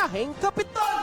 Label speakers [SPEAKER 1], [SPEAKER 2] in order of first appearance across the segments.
[SPEAKER 1] Biyaheng Kapitol!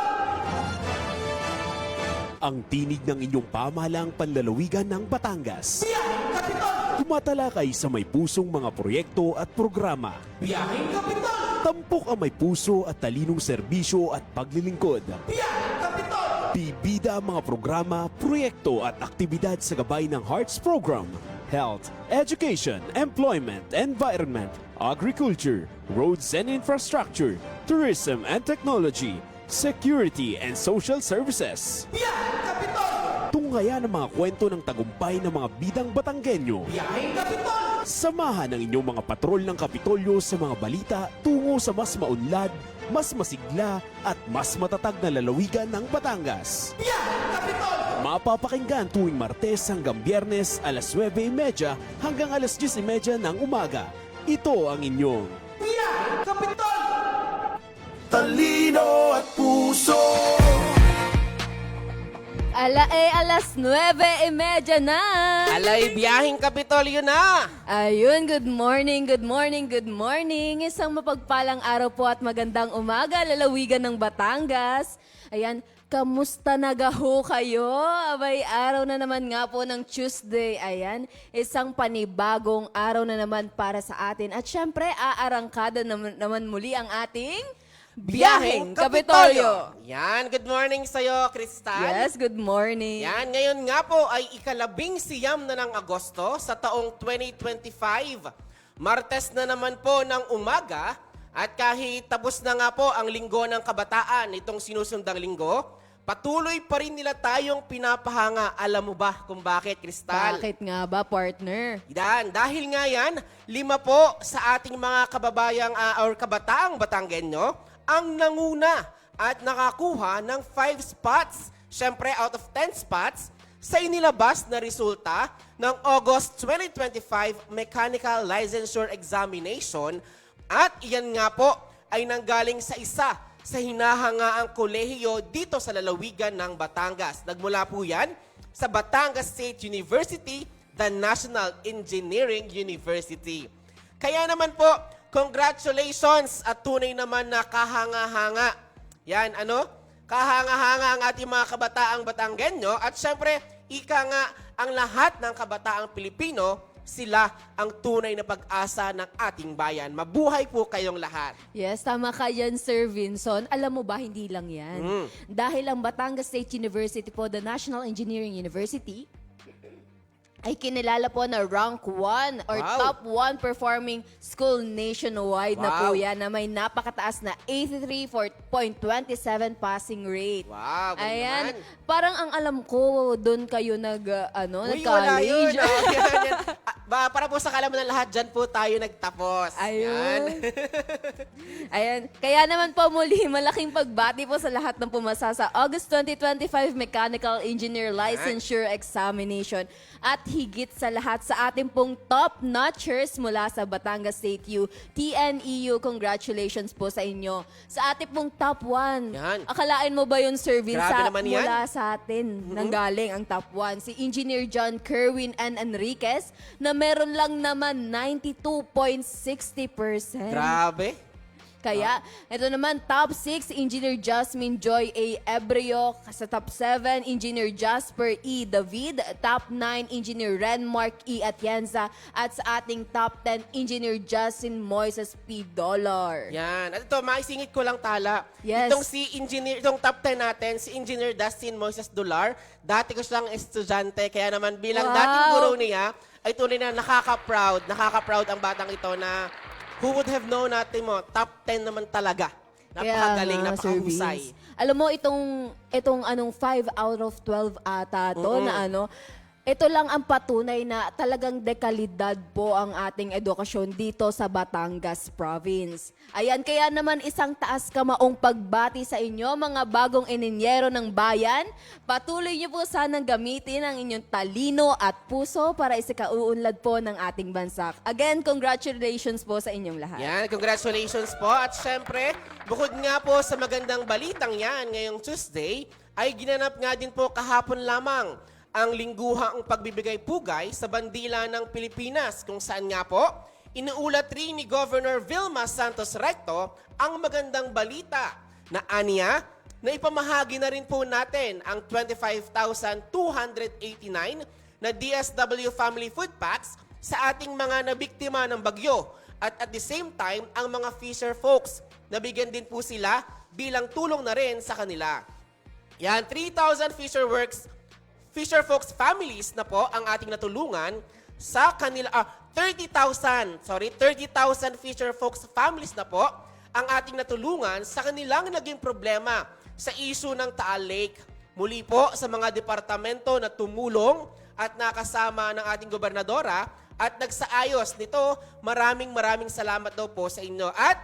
[SPEAKER 2] Ang tinig ng inyong pamahalaang panlalawigan ng Batangas.
[SPEAKER 1] Biyaheng Kapitol!
[SPEAKER 2] Tumatalakay sa may pusong mga proyekto at programa.
[SPEAKER 1] Biyaheng Kapitol!
[SPEAKER 2] Tampok ang may puso at talinong serbisyo at paglilingkod.
[SPEAKER 1] Biyaheng Kapitol!
[SPEAKER 2] Bibida ang mga programa, proyekto at aktibidad sa gabay ng Hearts Program. Health, Education, Employment, Environment, Agriculture, Roads and Infrastructure, Tourism and Technology, Security and Social Services.
[SPEAKER 1] Biyaheng Kapitol!
[SPEAKER 2] Tunghayan ang mga kwento ng tagumpay ng mga bidang Batanggenyo.
[SPEAKER 1] Biyaheng Kapitol!
[SPEAKER 2] Samahan ang inyong mga patrol ng Kapitolyo sa mga balita tungo sa mas maunlad, mas masigla at mas matatag na lalawigan ng Batangas.
[SPEAKER 1] Biyaheng Kapitol!
[SPEAKER 2] Mapapakinggan tuwing Martes hanggang Biyernes alas 9:30 hanggang alas 10:30 ng umaga. Ito ang inyong
[SPEAKER 1] Biyaheng Kapitol!
[SPEAKER 2] Talino at Puso!
[SPEAKER 3] Alas 9:30 na.
[SPEAKER 1] Alay, Biyaheng Kapitolyo na!
[SPEAKER 3] Ayun, good morning, good morning, good morning. Isang mapagpalang araw po at magandang umaga, lalawigan ng Batangas. Ayan, kamusta nagaho kayo? Abay, araw na naman nga po ng Tuesday. Ayan, isang panibagong araw na naman para sa atin. At syempre, aarangkada naman muli ang ating Biyaheng Kapitolyo.
[SPEAKER 1] Yan, good morning sa'yo, Kristal.
[SPEAKER 3] Yes, good morning.
[SPEAKER 1] Yan, ngayon nga po ay ika-labing-siyam na ng Agosto sa taong 2025. Martes na naman po ng umaga at kahit tapos na nga po ang linggo ng kabataan, itong sinusundang linggo, patuloy pa rin nila tayong pinapahanga. Alam mo ba kung bakit, Kristal?
[SPEAKER 3] Bakit nga ba, partner?
[SPEAKER 1] Yan, dahil nga yan, 5 po sa ating mga kababayang or kabataang Batanggenyo ang nanguna at nakakuha ng 5 spots, syempre out of 10 spots, sa inilabas na resulta ng August 2025 Mechanical Licensure Examination at iyan nga po ay nanggaling sa isa sa hinahangaang kolehiyo dito sa lalawigan ng Batangas. Nagmula po yan sa Batangas State University, the National Engineering University. Kaya naman po, congratulations at tunay naman na kahanga-hanga. Yan, kahanga-hanga ang ating mga kabataang Batanggenyo at syempre, ika nga ang lahat ng kabataang Pilipino, sila ang tunay na pag-asa ng ating bayan. Mabuhay po kayong lahat.
[SPEAKER 3] Yes, tama ka yan, Sir Vinson. Alam mo ba, hindi lang yan. Dahil ang Batangas State University po, the National Engineering University, ay kinilala po na rank 1 or
[SPEAKER 1] Wow.
[SPEAKER 3] top 1 performing school nationwide na po
[SPEAKER 1] Wow.
[SPEAKER 3] yan na may napakataas na 83.27 passing rate.
[SPEAKER 1] Wow, ganun
[SPEAKER 3] Ayan,
[SPEAKER 1] naman.
[SPEAKER 3] parang ang alam ko, doon kayo
[SPEAKER 1] Uy, wala
[SPEAKER 3] nag-college.
[SPEAKER 1] yun. Yan. Para po sa kalaman ng lahat, dyan po tayo nagtapos. Yan.
[SPEAKER 3] Ayun. Ayan. Kaya naman po muli, malaking pagbati po sa lahat ng pumasa sa August 2025 Mechanical Engineer Licensure Examination. At higit sa lahat sa ating pong top-notchers mula sa Batangas State U, TNEU, congratulations po sa inyo. Sa ating pong top 1.
[SPEAKER 1] Yan.
[SPEAKER 3] Akalain mo ba yun, Sir Vince,
[SPEAKER 1] Grabe naman yan.
[SPEAKER 3] mula sa atin, nanggaling ang top 1. Si Engineer John Kerwin N. Enriquez na meron lang naman 92.60%.
[SPEAKER 1] Grabe.
[SPEAKER 3] Kaya, ito naman, top 6, Engineer Jasmine Joy A. Ebreo. Sa top 7, Engineer Jasper E. David. Top 9, Engineer Renmark E. Atienza. At sa ating top 10, Engineer Justin Moises P. Dollar.
[SPEAKER 1] Yan. At ito, maisingit ko lang tala.
[SPEAKER 3] Yes.
[SPEAKER 1] Itong top 10 natin, si Engineer Dustin Moises Dular, dati ko siyang estudyante, kaya naman bilang
[SPEAKER 3] Wow.
[SPEAKER 1] dating guro niya, ay tunay na nakaka-proud ang batang ito na who would have known natin mo, top 10 naman talaga. Napakagaling,
[SPEAKER 3] Kaya nga, Sir
[SPEAKER 1] napakahusay.
[SPEAKER 3] Vince. Alam mo, itong 5 out of 12 ata to na ito lang ang patunay na talagang dekalidad po ang ating edukasyon dito sa Batangas Province. Ayan, kaya naman isang taas kamaong pagbati sa inyo, mga bagong ininyero ng bayan. Patuloy niyo po sanang gamitin ang inyong talino at puso para isikauunlad po ng ating bansa. Again, congratulations po sa inyong lahat.
[SPEAKER 1] Yan, congratulations po. At syempre, bukod nga po sa magandang balitang yan ngayong Tuesday, ay ginanap nga din po kahapon lamang ang lingguhang pagbibigay pugay sa bandila ng Pilipinas kung saan nga po inuulat rin ni Governor Vilma Santos Recto ang magandang balita na aniya na ipamahagi na rin po natin ang 25,289 na DSW Family Food Packs sa ating mga nabiktima ng bagyo. At the same time, ang mga fisher folks, nabigyan din po sila bilang tulong na rin sa kanila. Yan, 3,000 fisher folks families na po ang ating natulungan sa kanila, 30,000 fisher folks families na po ang ating natulungan sa kanilang naging problema sa issue ng Taal Lake. Muli po sa mga departamento na tumulong at nakasama ng ating gobernadora at nagsaayos nito, maraming salamat daw po sa inyo. At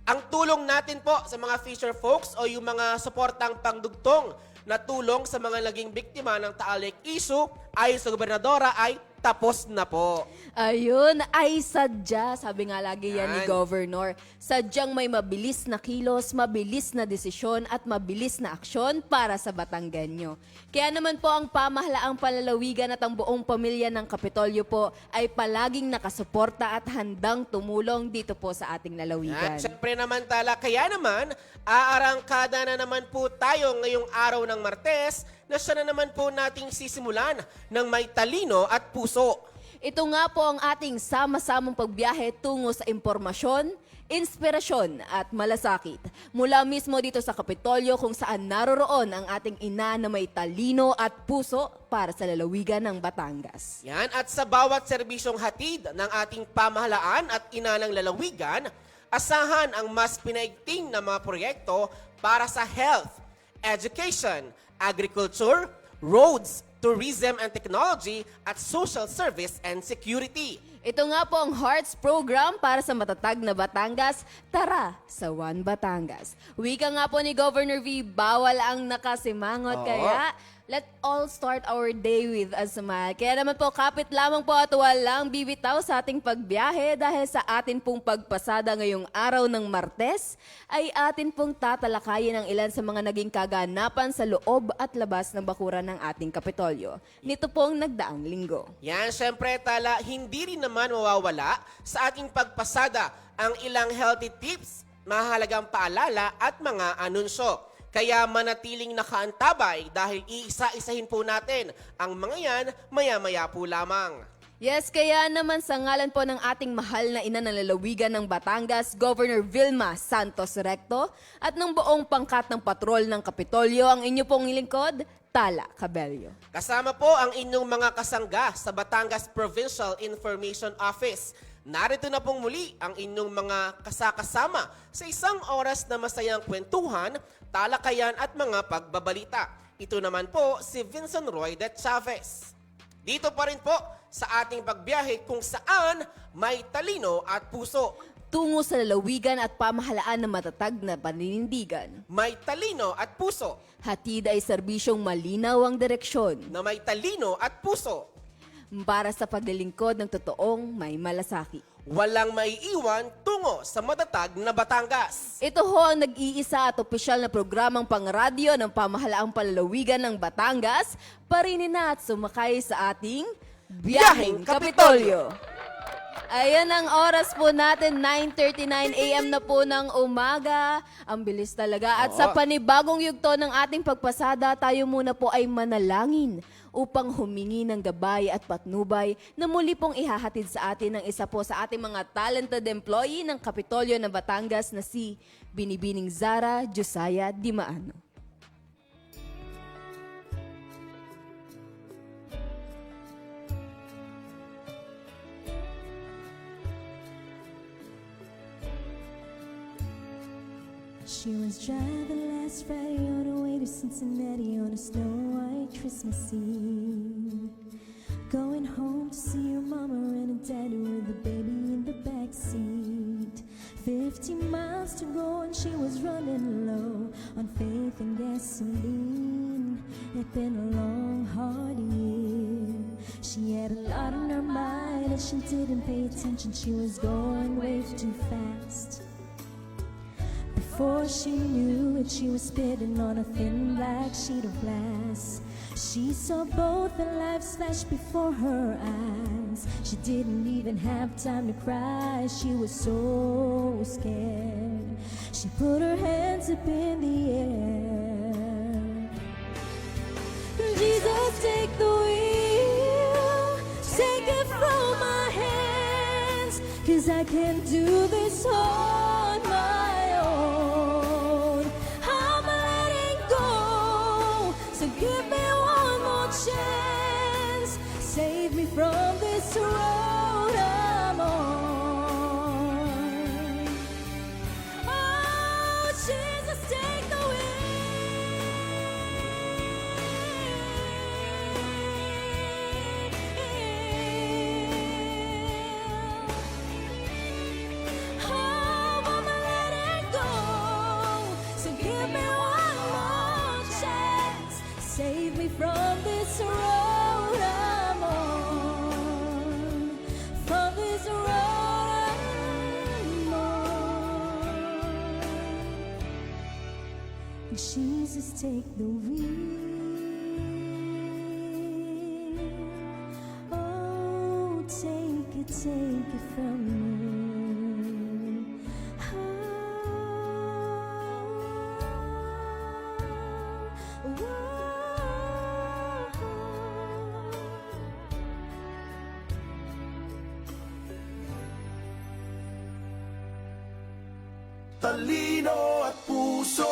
[SPEAKER 1] ang tulong natin po sa mga fisher folks o yung mga suportang pangdugtong na tulong sa mga naging biktima ng Taal Lake issue ayon sa gobernadora ay tapos na po.
[SPEAKER 3] Ayun, ay sadya, sabi nga lagi yan ni
[SPEAKER 1] Yan.
[SPEAKER 3] Governor, sadyang may mabilis na kilos, mabilis na desisyon at mabilis na aksyon para sa Batanggenyo. Kaya naman po ang pamahalaang palalawigan at ang buong pamilya ng Kapitolyo po ay palaging nakasuporta at handang tumulong dito po sa ating lalawigan.
[SPEAKER 1] Yan, syempre naman kaya naman, aarangkada na naman po tayo ngayong araw ng Martes na siya na naman po nating sisimulan ng may talino at puso.
[SPEAKER 3] Ito nga po ang ating sama-samang pagbiyahe tungo sa impormasyon, inspirasyon at malasakit. Mula mismo dito sa Kapitolyo kung saan naroroon ang ating ina na may talino at puso para sa lalawigan ng Batangas.
[SPEAKER 1] Yan, at sa bawat serbisyong hatid ng ating pamahalaan at ina ng lalawigan, asahan ang mas pinaigting na mga proyekto para sa health, education, agriculture, roads, tourism and technology, at social service and security.
[SPEAKER 3] Ito nga po ang Hearts Program para sa matatag na Batangas. Tara sa One Batangas. Wika nga po ni Governor V, bawal ang nakasimangot.
[SPEAKER 1] Oo.
[SPEAKER 3] Kaya let all start our day with a smile. Kaya naman po, kapit lamang po at walang bibitaw sa ating pagbiyahe dahil sa atin pong pagpasada ngayong araw ng Martes ay atin pong tatalakayin ang ilan sa mga naging kaganapan sa loob at labas ng bakuran ng ating Kapitolyo. Nito pong nagdaang linggo.
[SPEAKER 1] Yan, syempre hindi rin naman mawawala sa ating pagpasada ang ilang healthy tips, mahalagang paalala at mga anunsyo. Kaya manatiling nakaantabay dahil iisa-isahin po natin ang mga yan maya-maya po lamang.
[SPEAKER 3] Yes, kaya naman sa ngalan po ng ating mahal na ina ng lalawigan ng Batangas, Governor Vilma Santos Recto, at ng buong pangkat ng patrol ng Kapitolyo, ang inyo pong lingkod, Tala Cabello.
[SPEAKER 1] Kasama po ang inyong mga kasangga sa Batangas Provincial Information Office. Narito na pong muli ang inyong mga kasakasama sa isang oras na masayang kwentuhan, talakayan at mga pagbabalita. Ito naman po si Vincent Roy de Chavez. Dito pa rin po sa ating pagbiyahe kung saan may talino at puso.
[SPEAKER 3] Tungo sa lalawigan at pamahalaan ng matatag na paninindigan.
[SPEAKER 1] May talino at puso.
[SPEAKER 3] Hatid ay serbisyong malinaw ang direksyon
[SPEAKER 1] Na may talino at puso.
[SPEAKER 3] para sa paglilingkod ng totoong may malasakit.
[SPEAKER 1] Walang maiiwan tungo sa matatag na Batangas.
[SPEAKER 3] Ito ho ang nag-iisa at opisyal na programang pangradyo ng pamahalaang palalawigan ng Batangas, parinin na at sumakay sa ating Biyaheng Kapitolyo. Ayan ang oras po natin, 9:39 AM na po ng umaga. Ang bilis talaga. At sa panibagong yugto ng ating pagpasada, tayo muna po ay manalangin upang humingi ng gabay at patnubay na muli pong ihahatid sa atin ng isa po sa ating mga talented employee ng Kapitolyo ng Batangas na si Binibining Zara Josiah Dimaano.
[SPEAKER 4] She was driving last Friday on her way to Cincinnati on a snow-white Christmas Eve. Going home to see her mama and her daddy with the baby in the backseat. 50 miles to go and she was running low on faith and gasoline. It'd been a long, hard year. She had a lot on her mind and she didn't pay attention. She was going way too fast. Before she knew it, she was spitting on a thin black sheet of glass. She saw both their lives flash before her eyes. She didn't even have time to cry. She was so scared. She put her hands up in the air. Jesus, take the wheel, take it from my hands, 'cause I can't do this on my own. I'm letting go, so give me one more chance. Save me from this road I'm on. Oh, Jesus, take the wheel. Oh, I'm letting go, so give me one more chance. Save me from this road I'm on. From this road I'm on. Jesus, take the wheel. Oh, take it from me.
[SPEAKER 5] Talino at puso.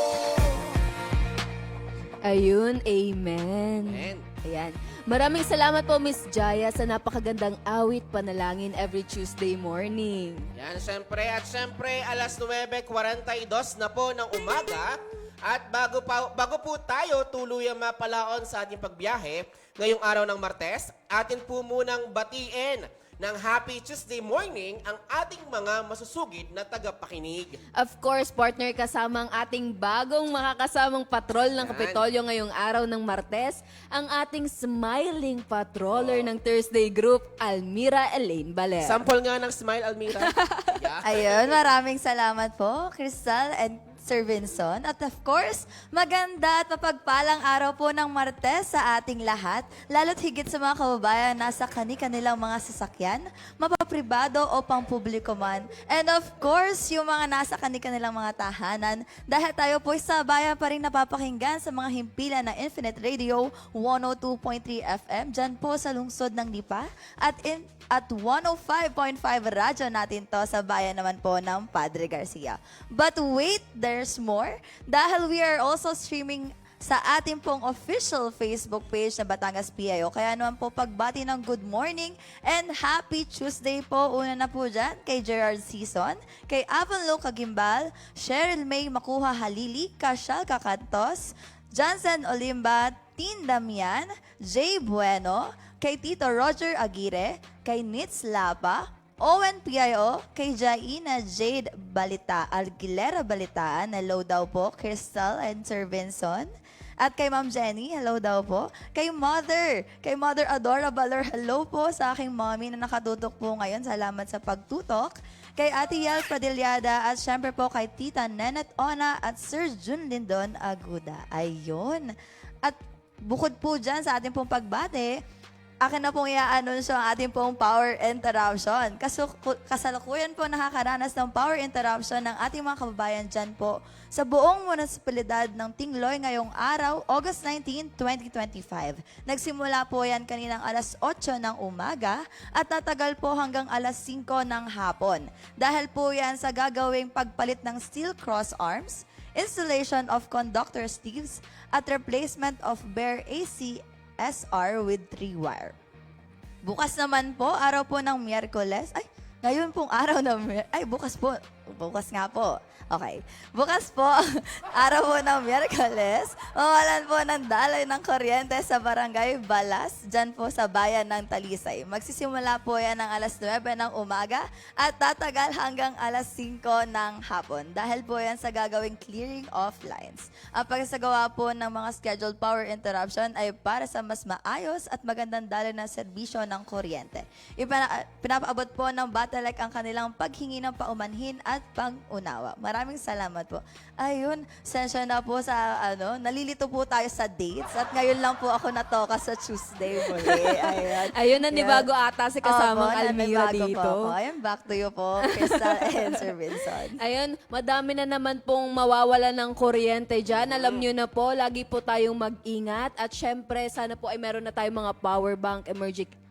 [SPEAKER 3] Ayun, amen.
[SPEAKER 1] Amen.
[SPEAKER 3] Ayan. Maraming salamat po, Miss Jaya, sa napakagandang awit panalangin every Tuesday morning.
[SPEAKER 1] Yan, syempre. At syempre, alas 9:42 na po ng umaga. At bago po tayo tuluyang mapalaon sa ating pagbiyahe, ngayong araw ng Martes, atin po munang batiin ng Happy Tuesday morning ang ating mga masusugid na tagapakinig.
[SPEAKER 3] Of course, partner, kasama ang ating bagong makakasamang patrol ng
[SPEAKER 1] Yan.
[SPEAKER 3] Kapitolyo ngayong araw ng Martes, ang ating smiling patroller ng Thursday Group, Almira Elaine Baler.
[SPEAKER 1] Sample nga ng smile, Almira. Yeah.
[SPEAKER 6] Ayun, maraming salamat po, Crystal and Sir Vinson. At of course, maganda at mapagpalang araw po ng Martes sa ating lahat, lalo't higit sa mga kababayan nasa kani-kanilang mga sasakyan, mapapribado o pampubliko man. And of course, yung mga nasa kani-kanilang mga tahanan, dahil tayo po sa bayan pa rin napapakinggan sa mga himpilan ng Infinite Radio 102.3 FM, dyan po sa lungsod ng Lipa, at 105.5 radyo natin to sa bayan naman po ng Padre Garcia. But wait, there's more. Dahil we are also streaming sa ating pong official Facebook page na Batangas PIO. Kaya naman po pagbati ng good morning and happy Tuesday po. Una na po dyan kay Gerard Season, kay Avonlo Kagimbal, Cheryl May Makuha Halili, Cashal Kakantos, Johnson Olimba, Tin Damian, Jay Bueno, kay Tito Roger Aguirre, kay Nitz Lapa, Owen PIO, kay Jaina Jade Aguilera Balitaan, hello daw po, Crystal and Sir Vinson. At kay Ma'am Jenny, hello daw po. Kay Mother Adora Baler, hello po sa aking mommy na nakatutok po ngayon. Salamat sa pagtutok. Kay Ate Yel Pradillada at syempre po kay Tita Nenet Ona at Sir Jun Lindon Aguda. Ayun. At bukod po dyan sa ating pong pagbate, akin na pong i-anunsyo ang ating pong power interruption. Kasalukuyan po nakakaranas ng power interruption ng ating mga kababayan dyan po sa buong munisipalidad ng Tingloy ngayong araw, August 19, 2025. Nagsimula po yan kaninang alas 8 ng umaga at tatagal po hanggang alas 5 ng hapon. Dahil po yan sa gagawing pagpalit ng steel cross arms, installation of conductor sleeves, at replacement of bare AC SR with 3-wire. Bukas naman po, araw po ng Miyerkules. Ay, ngayon pong araw ng bukas po. Bukas nga po. Okay. Bukas po, araw po ng Miyerkules, mawalan po ng daloy ng kuryente sa Barangay Balas, dyan po sa bayan ng Talisay. Magsisimula po yan ng alas 9 ng umaga at tatagal hanggang alas 5 ng hapon. Dahil po yan sa gagawing clearing of lines. Ang pagsagawa po ng mga scheduled power interruption ay para sa mas maayos at magandang daloy ng serbisyo ng kuryente. Pinapaabot po ng Batalek ang kanilang paghingi ng paumanhin at at pang-unawa. Maraming salamat po. Ayun, sensya na po sa nalilito po tayo sa dates at ngayon lang po ako natoka sa Tuesday muli. Ayun.
[SPEAKER 3] Ayun, nanibago ata si kasamang
[SPEAKER 6] Opo,
[SPEAKER 3] Almira
[SPEAKER 6] nanibago po
[SPEAKER 3] dito.
[SPEAKER 6] ako. Ayun, back to you po, Crystal and Sir Vincent.
[SPEAKER 3] Ayun, madami na naman pong mawawala ng kuryente dyan. Alam nyo na po, lagi po tayong mag-ingat. At syempre, sana po ay meron na tayong mga power bank,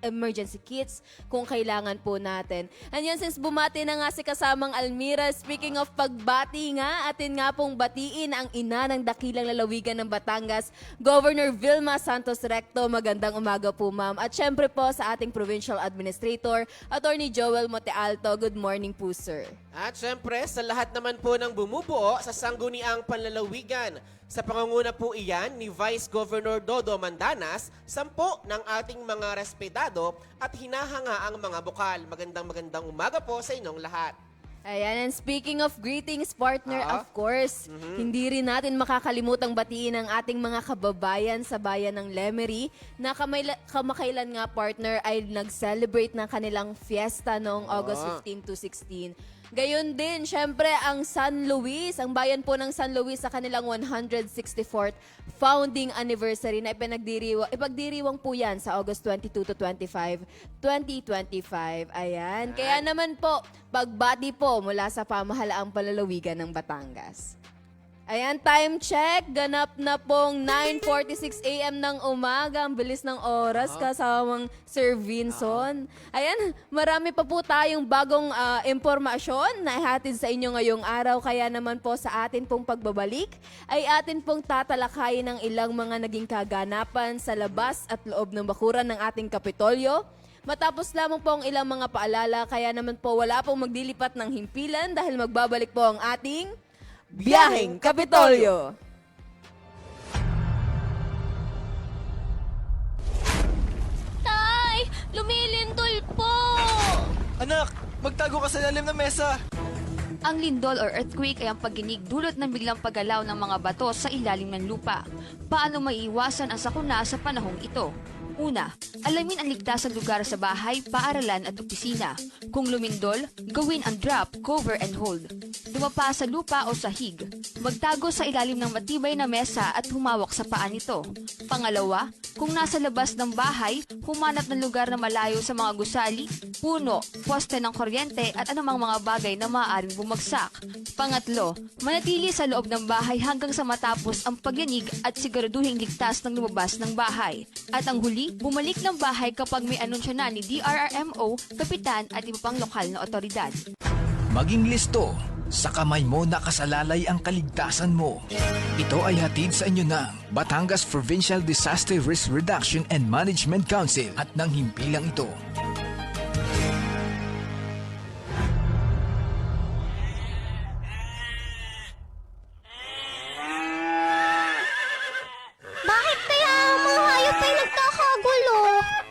[SPEAKER 3] emergency kits kung kailangan po natin. And yan, since bumati na nga si kasamang Almira, speaking of pagbati nga, atin nga pong batiin ang ina ng dakilang lalawigan ng Batangas, Governor Vilma Santos Recto. Magandang umaga po, ma'am. At syempre po sa ating Provincial Administrator, Attorney Joel Motealto. Good morning po, sir.
[SPEAKER 1] At syempre, sa lahat naman po ng bumubuo sa sangguniang panlalawigan. Sa pangunguna po iyan ni Vice Governor Dodo Mandanas, 10 ng ating mga respetado at hinahanga ang mga bukal. Magandang umaga po sa inyong lahat.
[SPEAKER 3] Ayan, and speaking of greetings, partner, of course, hindi rin natin makakalimutang batiin ang ating mga kababayan sa bayan ng Lemery na kamakailan nga, partner, ay nag-celebrate ng kanilang fiesta noong August 15 to 16. Gayon din, syempre, ang San Luis, ang bayan po ng San Luis sa kanilang 164th founding anniversary na ipagdiriwang po yan sa August 22 to 25, 2025. Ayan. Kaya naman po, pagbati po mula sa pamahalaang palalawigan ng Batangas. Ayan, time check. Ganap na pong 9:46 a.m. ng umaga. Ang bilis ng oras kasamang Sir Vinson. Ayan, marami pa po tayong bagong impormasyon na ihatid sa inyo ngayong araw. Kaya naman po sa atin pong pagbabalik ay atin pong tatalakayin ng ilang mga naging kaganapan sa labas at loob ng bakuran ng ating Kapitolyo. Matapos lamang po ang ilang mga paalala, kaya naman po wala pong magdilipat ng himpilan dahil magbabalik po ang ating Biyaheng Kapitolyo.
[SPEAKER 7] Tay! Lumilindol po!
[SPEAKER 5] Anak, magtago ka sa lalim ng mesa.
[SPEAKER 7] Ang lindol or earthquake ay ang pagginig dulot ng biglang paggalaw ng mga bato sa ilalim ng lupa. Paano maiiwasan ang sakuna sa panahong ito? Una, alamin ang ligtas na lugar sa bahay, paaralan at opisina. Kung lumindol, gawin ang drop, cover and hold. Dumapa sa lupa o sahig. Magtago sa ilalim ng matibay na mesa at humawak sa paa nito. Pangalawa, kung nasa labas ng bahay, humanap ng lugar na malayo sa mga gusali, puno, poste ng kuryente at anumang mga bagay na maaaring bumagsak. Pangatlo, manatili sa loob ng bahay hanggang sa matapos ang pagyanig at siguraduhing ligtas ng lumabas ng bahay. At ang huli, bumalik ng bahay kapag may anunsyo na ni DRRMO, kapitan at iba pang lokal na otoridad.
[SPEAKER 8] Maging listo, sa kamay mo nakasalalay ang kaligtasan mo. Ito ay hatid sa inyo ng Batangas Provincial Disaster Risk Reduction and Management Council at ng himpilang ito.
[SPEAKER 7] Bakit kaya ang mga hayop ay nagkakagulo?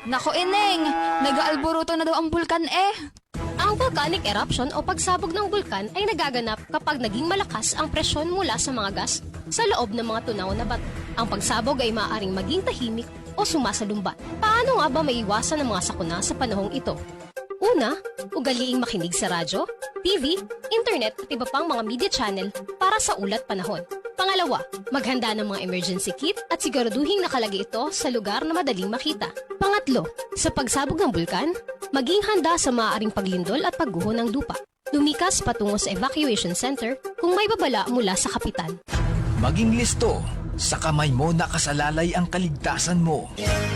[SPEAKER 7] Nako, Ineng! Nag-aalburuto na daw ang bulkan eh!
[SPEAKER 9] Ang volcanic eruption o pagsabog ng bulkan ay nagaganap kapag naging malakas ang presyon mula sa mga gas sa loob ng mga tunaw na bato. Ang pagsabog ay maaaring maging tahimik o sumasalumbat. Paano nga ba maiwasan ang mga sakuna sa panahong ito? Una, ugaliing makinig sa radyo, TV, internet at iba pang mga media channel para sa ulat panahon. Pangalawa, maghanda ng mga emergency kit at siguraduhing nakalagay ito sa lugar na madaling makita. Pangatlo, sa pagsabog ng bulkan, maging handa sa maaaring paglindol at pagguho ng lupa. Lumikas patungo sa evacuation center kung may babala mula sa kapitan.
[SPEAKER 8] Maging listo, sa kamay mo nakasalalay ang kaligtasan mo.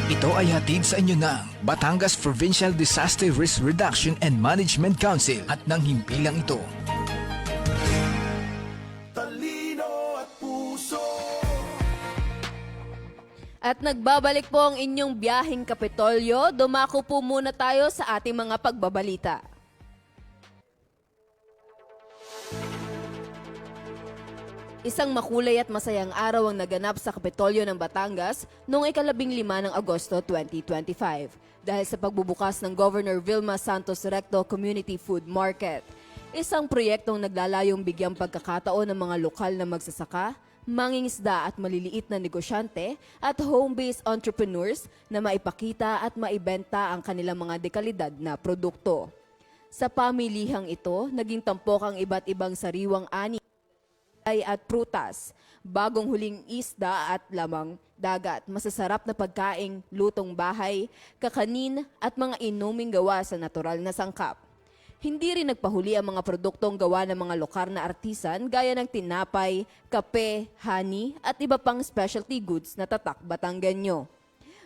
[SPEAKER 8] Ito ay hatid sa inyo ng Batangas Provincial Disaster Risk Reduction and Management Council at ng himpilang ito.
[SPEAKER 5] Talino at puso.
[SPEAKER 3] At nagbabalik po ang inyong biyaheng Kapitolyo. Dumako po muna tayo sa ating mga pagbabalita. Isang makulay at masayang araw ang naganap sa Kapitolyo ng Batangas noong 15 ng Agosto 2025 dahil sa pagbubukas ng Governor Vilma Santos Recto Community Food Market. Isang proyektong naglalayong bigyang pagkakataon ng mga lokal na magsasaka, mangingisda at maliliit na negosyante at home-based entrepreneurs na maipakita at maibenta ang kanilang mga dekalidad na produkto. Sa pamilihang ito, naging tampok ang iba't ibang sariwang ani at prutas, bagong huling isda at lamang dagat, masasarap na pagkaing lutong bahay, kakanin at mga inuming gawa sa natural na sangkap. Hindi rin nagpahuli ang mga produktong gawa ng mga lokal na artisan gaya ng tinapay, kape, honey at iba pang specialty goods na tatak Batanggenyo.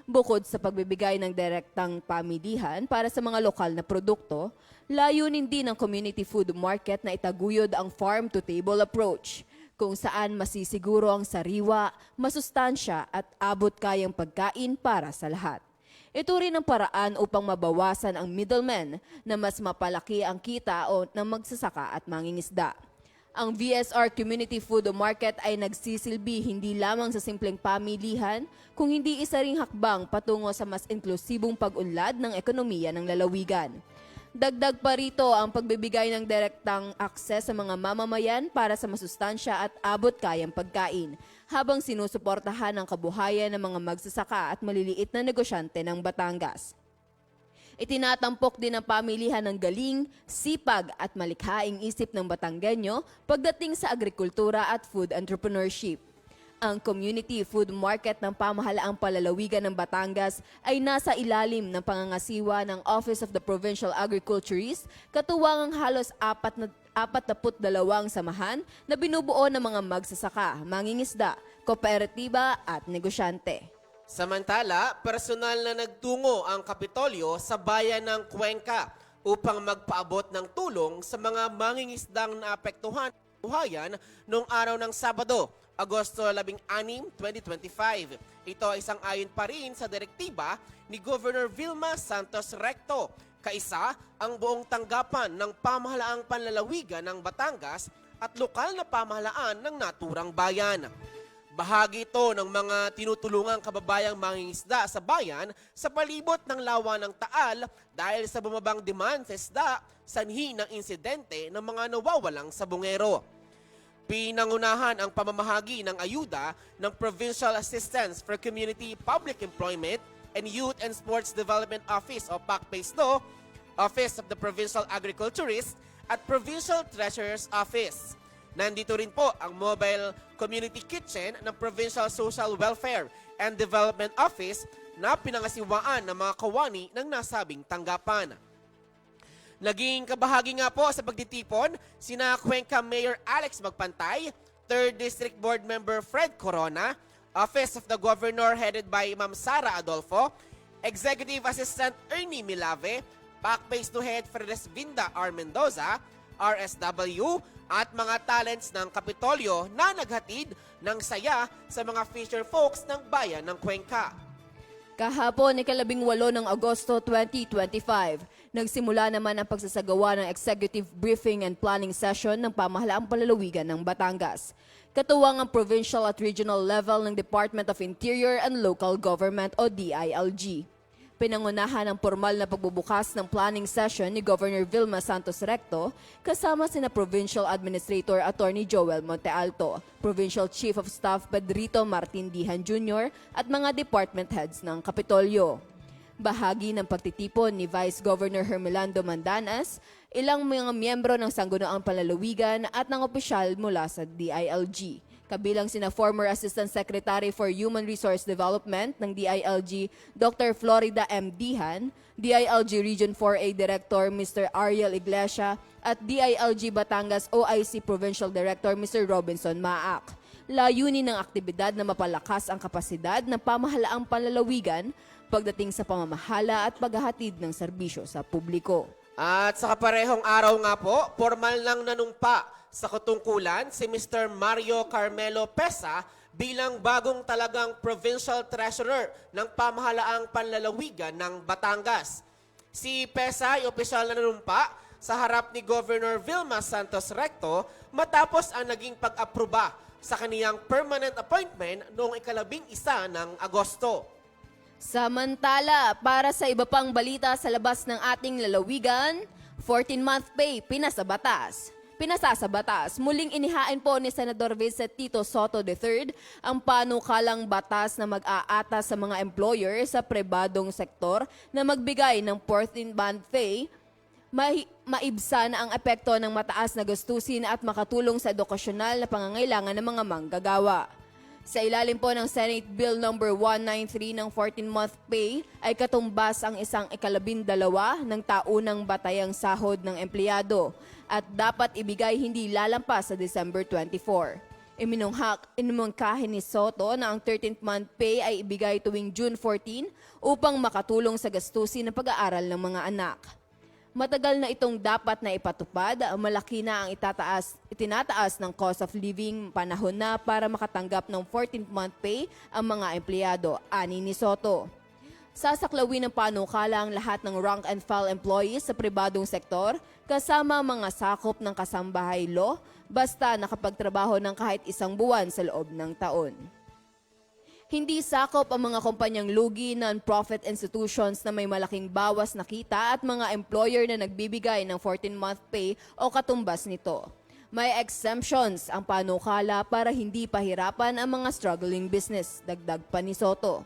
[SPEAKER 3] Bukod sa pagbibigay ng direktang pamilihan para sa mga lokal na produkto, layunin din ng community food market na itaguyod ang farm-to-table approach, kung saan masisiguro ang sariwa, masustansya at abot kayang pagkain para sa lahat. Ito rin ang paraan upang mabawasan ang middleman na mas mapalaki ang kita o ng magsasaka at mangingisda. Ang VSR Community Food Market ay nagsisilbi hindi lamang sa simpleng pamilihan, kung hindi isa ring hakbang patungo sa mas inklusibong pag-unlad ng ekonomiya ng lalawigan. Dagdag pa rito ang pagbibigay ng direktang akses sa mga mamamayan para sa masustansya at abot kayang pagkain, habang sinusuportahan ang kabuhayan ng mga magsasaka at maliliit na negosyante ng Batangas. Itinatampok din ang pamilihan ng galing, sipag at malikhaing isip ng Batanggenyo pagdating sa agrikultura at food entrepreneurship. Ang community food market ng pamahalaang palalawigan ng Batangas ay nasa ilalim ng pangangasiwa ng Office of the Provincial Agriculturist, katuwang ang halos 42 samahan na binubuo ng mga magsasaka, mangingisda, kooperatiba at negosyante.
[SPEAKER 1] Samantala, personal na nagtungo ang Kapitolyo sa bayan ng Cuenca upang magpaabot ng tulong sa mga mangingisdang naapektuhan ng buhayan noong araw ng Sabado, Agosto 16, 2025. Ito ay isang-ayon pa rin sa direktiba ni Governor Vilma Santos Recto, kaisa ang buong tanggapan ng pamahalaang panlalawigan ng Batangas at lokal na pamahalaan ng naturang bayan. Bahagi ito ng mga tinutulungang kababayang mangingisda sa bayan sa palibot ng lawa ng Taal dahil sa bumabang demand sa isda, sanhi ng insidente ng mga nawawalang sabungero. Pinangunahan ang pamamahagi ng ayuda ng Provincial Assistance for Community Public Employment and Youth and Sports Development Office o PACPACE-2, Office of the Provincial Agriculturist at Provincial Treasurer's Office. Nandito rin po ang Mobile Community Kitchen ng Provincial Social Welfare and Development Office na pinangasiwaan ng mga kawani ng nasabing tanggapan. Naging kabahagi nga po sa pagtitipon sina Cuenca Mayor Alex Magpantay, 3rd District Board Member Fred Corona, Office of the Governor headed by Ma'am Sara Adolfo, Executive Assistant Ernie Milave, PACPACE-2 Head Fredes Vinda R. Mendoza, RSW, at mga talents ng Kapitolyo na naghatid ng saya sa mga fisher folks ng bayan ng Cuenca.
[SPEAKER 3] Kahapon, ika-18 ng Agosto 2025, nagsimula naman ang pagsasagawa ng Executive Briefing and Planning Session ng pamahalaang palalawigan ng Batangas. Katuwang ang provincial at regional level ng Department of Interior and Local Government o DILG. Pinangunahan ang formal na pagbubukas ng planning session ni Governor Vilma Santos Recto kasama sina Provincial Administrator Attorney Joel Montealto, Provincial Chief of Staff Pedrito Martin Dihan Jr. at mga department heads ng Kapitolyo. Bahagi ng pagtitipon ni Vice Governor Hermelando Mandanas, ilang mga miyembro ng Sangguniang Panlalawigan at ng opisyal mula sa DILG. Kabilang sina former Assistant Secretary for Human Resource Development ng DILG, Dr. Florida M. Dihan, DILG Region 4A Director Mr. Ariel Iglesia at DILG Batangas OIC Provincial Director Mr. Robinson Maak. Layunin ng aktibidad na mapalakas ang kapasidad ng pamahalaang panlalawigan pagdating sa pamamahala at paghahatid ng serbisyo sa publiko.
[SPEAKER 1] At sa kaparehong araw nga po, formal nang nanumpa sa katungkulan si Mr. Mario Carmelo Pesa bilang bagong talagang Provincial Treasurer ng pamahalaang panlalawigan ng Batangas. Si Pesa ay opisyal na nanumpa sa harap ni Governor Vilma Santos Recto matapos ang naging pag-aproba sa kaniyang permanent appointment noong 11 ng Agosto.
[SPEAKER 3] Samantala, para sa iba pang balita sa labas ng ating lalawigan, 14-month pay pinasa batas. Pinasa sa batas, muling inihain po ni Senador Vincent Tito Soto III ang panukalang batas na mag-aata sa mga employer sa pribadong sektor na magbigay ng 14-month pay maibsan ang epekto ng mataas na gastusin at makatulong sa edukasyonal na pangangailangan ng mga manggagawa. Sa ilalim po ng Senate Bill No. 193 ng 14-month pay ay katumbas ang isang ikalabindalawa ng taunang batayang sahod ng empleyado at dapat ibigay hindi lalampas sa December 24. Inimungkahi ni Soto na ang 13th month pay ay ibigay tuwing June 14 upang makatulong sa gastusin ng pag-aaral ng mga anak. Matagal na itong dapat na ipatupad, malaki na ang itinataas ng cost of living, panahon na para makatanggap ng 14th month pay ang mga empleyado, ani ni Soto. Sasaklawin ng panukala ang lahat ng rank and file employees sa pribadong sektor, kasama mga sakop ng kasambahay law, basta nakapagtrabaho ng kahit isang buwan sa loob ng taon. Hindi sakop ang mga kumpanyang lugi, non-profit institutions na may malaking bawas na kita at mga employer na nagbibigay ng 14-month pay o katumbas nito. May exemptions ang panukala para hindi pahirapan ang mga struggling business, dagdag pa ni Soto.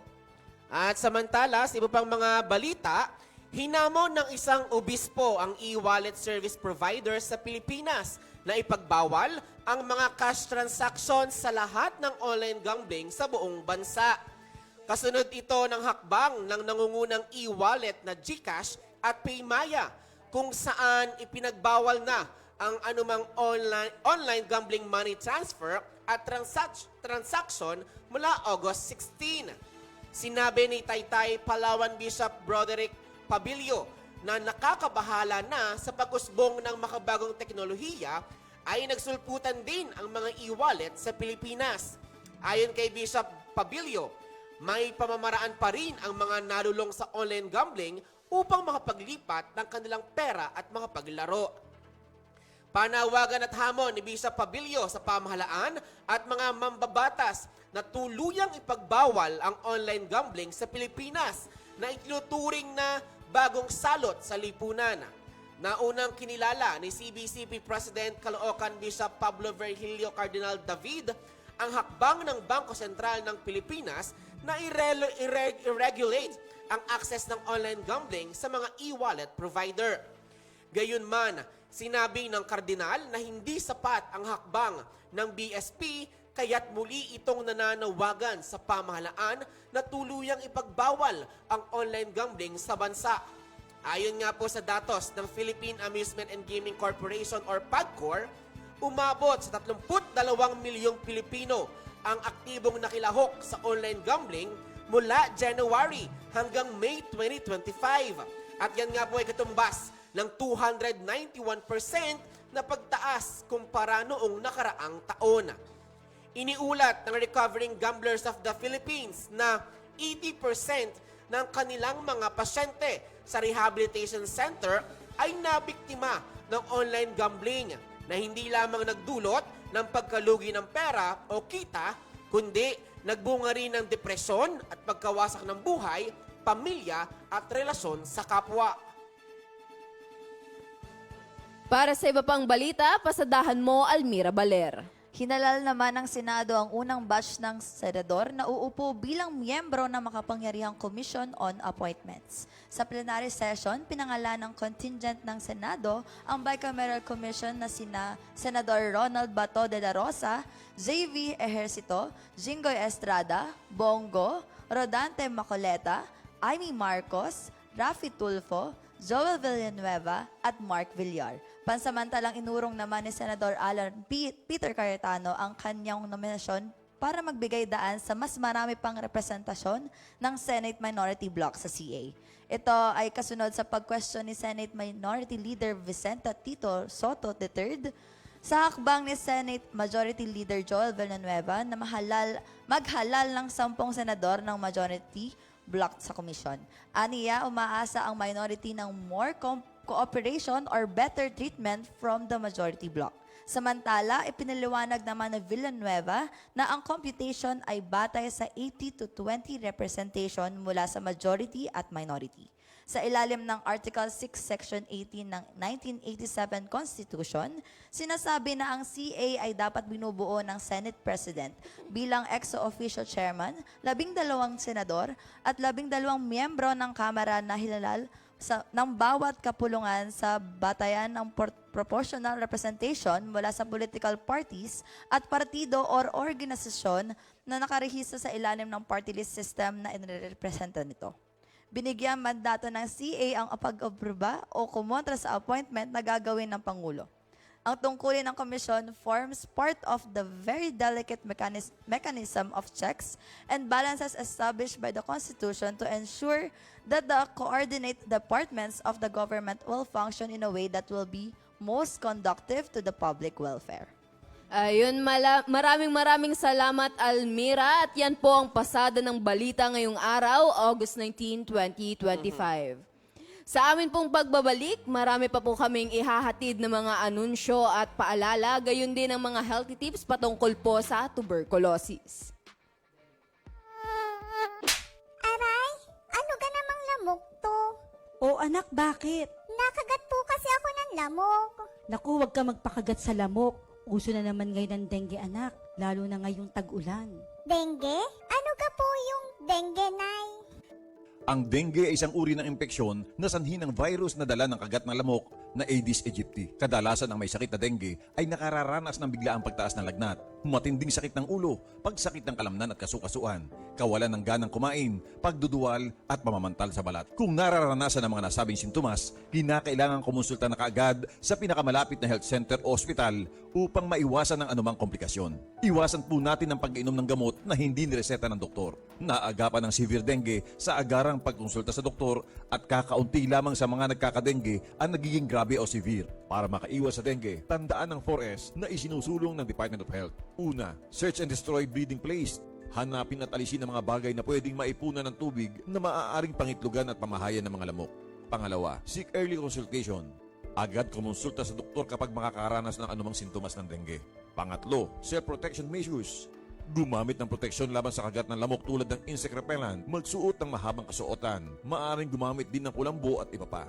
[SPEAKER 1] At samantala, sa iba pang mga balita, hinamon ng isang obispo ang e-wallet service provider sa Pilipinas na ipagbawal ang mga cash transactions sa lahat ng online gambling sa buong bansa. Kasunod ito ng hakbang ng nangungunang e-wallet na GCash at Paymaya, kung saan ipinagbawal na ang anumang online gambling money transfer at transaction mula August 16. Sinabi ni Taytay Palawan Bishop Broderick Pabilio na nakakabahala na sa pag-usbong ng makabagong teknolohiya ay nagsulputan din ang mga e-wallet sa Pilipinas. Ayon kay Bishop Pabilio, may pamamaraan pa rin ang mga nalulong sa online gambling upang makapaglipat ng kanilang pera at makapaglaro. Panawagan at hamon ni Bishop Pabilio sa pamahalaan at mga mambabatas na tuluyang ipagbawal ang online gambling sa Pilipinas na itinuturing na bagong salot sa lipunan. Naunang kinilala ni CBCP President Caloocan Bishop Pablo Virgilio Cardinal David ang hakbang ng Bangko Sentral ng Pilipinas na i-regulate ang access ng online gambling sa mga e-wallet provider. Gayunman, sinabi ng kardinal na hindi sapat ang hakbang ng BSP kaya't muli itong nananawagan sa pamahalaan na tuluyang ipagbawal ang online gambling sa bansa. Ayon nga po sa datos ng Philippine Amusement and Gaming Corporation or PAGCOR, umabot sa 32 milyong Pilipino ang aktibong nakilahok sa online gambling mula January hanggang May 2025. At yan nga po ay katumbas ng 291% na pagtaas kumpara noong nakaraang taon. Iniulat ng Recovering Gamblers of the Philippines na 80% ng kanilang mga pasyente sa rehabilitation center ay nabiktima ng online gambling na hindi lamang nagdulot ng pagkalugi ng pera o kita, kundi nagbunga rin ng depresyon at pagkawasak ng buhay, pamilya at relasyon sa kapwa.
[SPEAKER 3] Para sa iba pang balita, pasadahan mo Almira Baler.
[SPEAKER 6] Hinalal naman ng Senado ang unang batch ng senador na uupo bilang miyembro ng makapangyarihang Commission on Appointments. Sa plenary session, pinangalan ng contingent ng Senado ang Bicameral Commission na sina Senador Ronald Bato de la Rosa, J.V. Ejercito, Jinggoy Estrada, Bongo, Rodante Macoleta, Amy Marcos, Rafi Tulfo, Joel Villanueva at Mark Villar. Pansamantalang inurong naman ni Senador Alan Peter Cayetano ang kanyang nominasyon para magbigay daan sa mas marami pang representasyon ng Senate Minority Bloc sa CA. Ito ay kasunod sa pag-question ni Senate Minority Leader Vicenta Tito Soto III sa hakbang ni Senate Majority Leader Joel Villanueva na maghalal ng 10 senador ng Majority Bloc sa komisyon. Aniya, umaasa ang minority ng more cooperation or better treatment from the majority bloc. Samantala, ipinaliwanag naman ng Villanueva na ang computation ay batay sa 80 to 20 representation mula sa majority at minority. Sa ilalim ng Article 6, Section 18 ng 1987 Constitution, sinasabi na ang CA ay dapat binubuo ng Senate President bilang ex-officio chairman, 12 senador at 12 miyembro ng Kamara na hilal ng bawat kapulungan sa batayan ng proportional representation mula sa political parties at partido or organisasyon na nakarehistro sa ilalim ng party list system na inirepresenta nito. Binigyan mandato ng CA ang pag-aproba o kumontra sa appointment na gagawin ng Pangulo. Ang tungkulin ng komisyon forms part of the very delicate mechanism of checks and balances established by the Constitution to ensure that the coordinate departments of the government will function in a way that will be most conducive to the public welfare.
[SPEAKER 3] Ayun, maraming salamat, Almira. At yan po ang pasada ng balita ngayong araw, August 19, 2025. Sa amin pong pagbabalik, marami pa po kaming ihahatid na mga anunsyo at paalala, gayon din ang mga healthy tips patungkol po sa tuberculosis.
[SPEAKER 10] Aray, ano ka namang lamok to?
[SPEAKER 11] O anak, bakit?
[SPEAKER 10] Nakagat po kasi ako ng lamok.
[SPEAKER 11] Naku, wag ka magpakagat sa lamok. Uso na naman ngayon ng dengue, anak. Lalo na ngayong tag-ulan.
[SPEAKER 10] Dengue? Ano ka po yung dengue, Nay?
[SPEAKER 12] Ang dengue ay isang uri ng impeksyon na sanhi ng virus na dala ng kagat ng lamok na Aedes aegypti. Kadalasan ang may sakit na dengue ay nakararanas ng biglaang pagtaas ng lagnat, matinding sakit ng ulo, pagsakit ng kalamnan at kasukasuan, kawalan ng ganang kumain, pagduduwal at pamamantal sa balat. Kung nararanasan ang mga nasabing sintomas, kinakailangan kumonsulta na kaagad sa pinakamalapit na health center o ospital upang maiwasan ang anumang komplikasyon. Iwasan po natin ang pag-inom ng gamot na hindi nireseta ng doktor. Naagapan ng severe dengue sa agarang pagkonsulta sa doktor at kakaunti lamang sa mga nagkakadengue ang nagiging grabe o severe. Para makaiwas sa dengue, tandaan ang 4S na isinusulong ng Department of Health. Una, search and destroy breeding place. Hanapin at alisin ang mga bagay na pwedeng maipunan ng tubig na maaaring pangitlugan at pamahayan ng mga lamok. Pangalawa, seek early consultation. Agad kumonsulta sa doktor kapag makakaranas ng anumang sintomas ng dengue. Pangatlo, self-protection measures. Gumamit ng proteksyon laban sa kagat ng lamok tulad ng insect repellent, magsuot ng mahabang kasuotan, maaaring gumamit din ng kulambo at iba pa.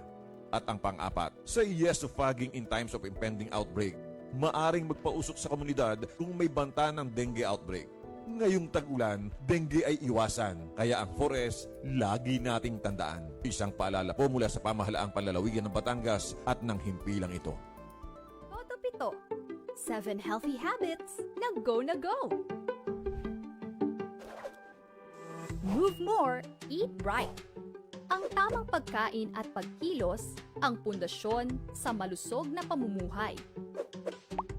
[SPEAKER 12] At ang pang-apat, say yes to fogging in times of impending outbreak. Maaring magpausok sa komunidad kung may banta ng dengue outbreak. Ngayong tag-ulan, dengue ay iwasan. Kaya ang 4S, lagi nating tandaan. Isang paalala po mula sa pamahalaang panlalawigan ng Batangas at ng himpilang ito.
[SPEAKER 13] Toto Pito, 7 healthy habits na go na go. Move more, eat right. Ang tamang pagkain at pagkilos ang pundasyon sa malusog na pamumuhay.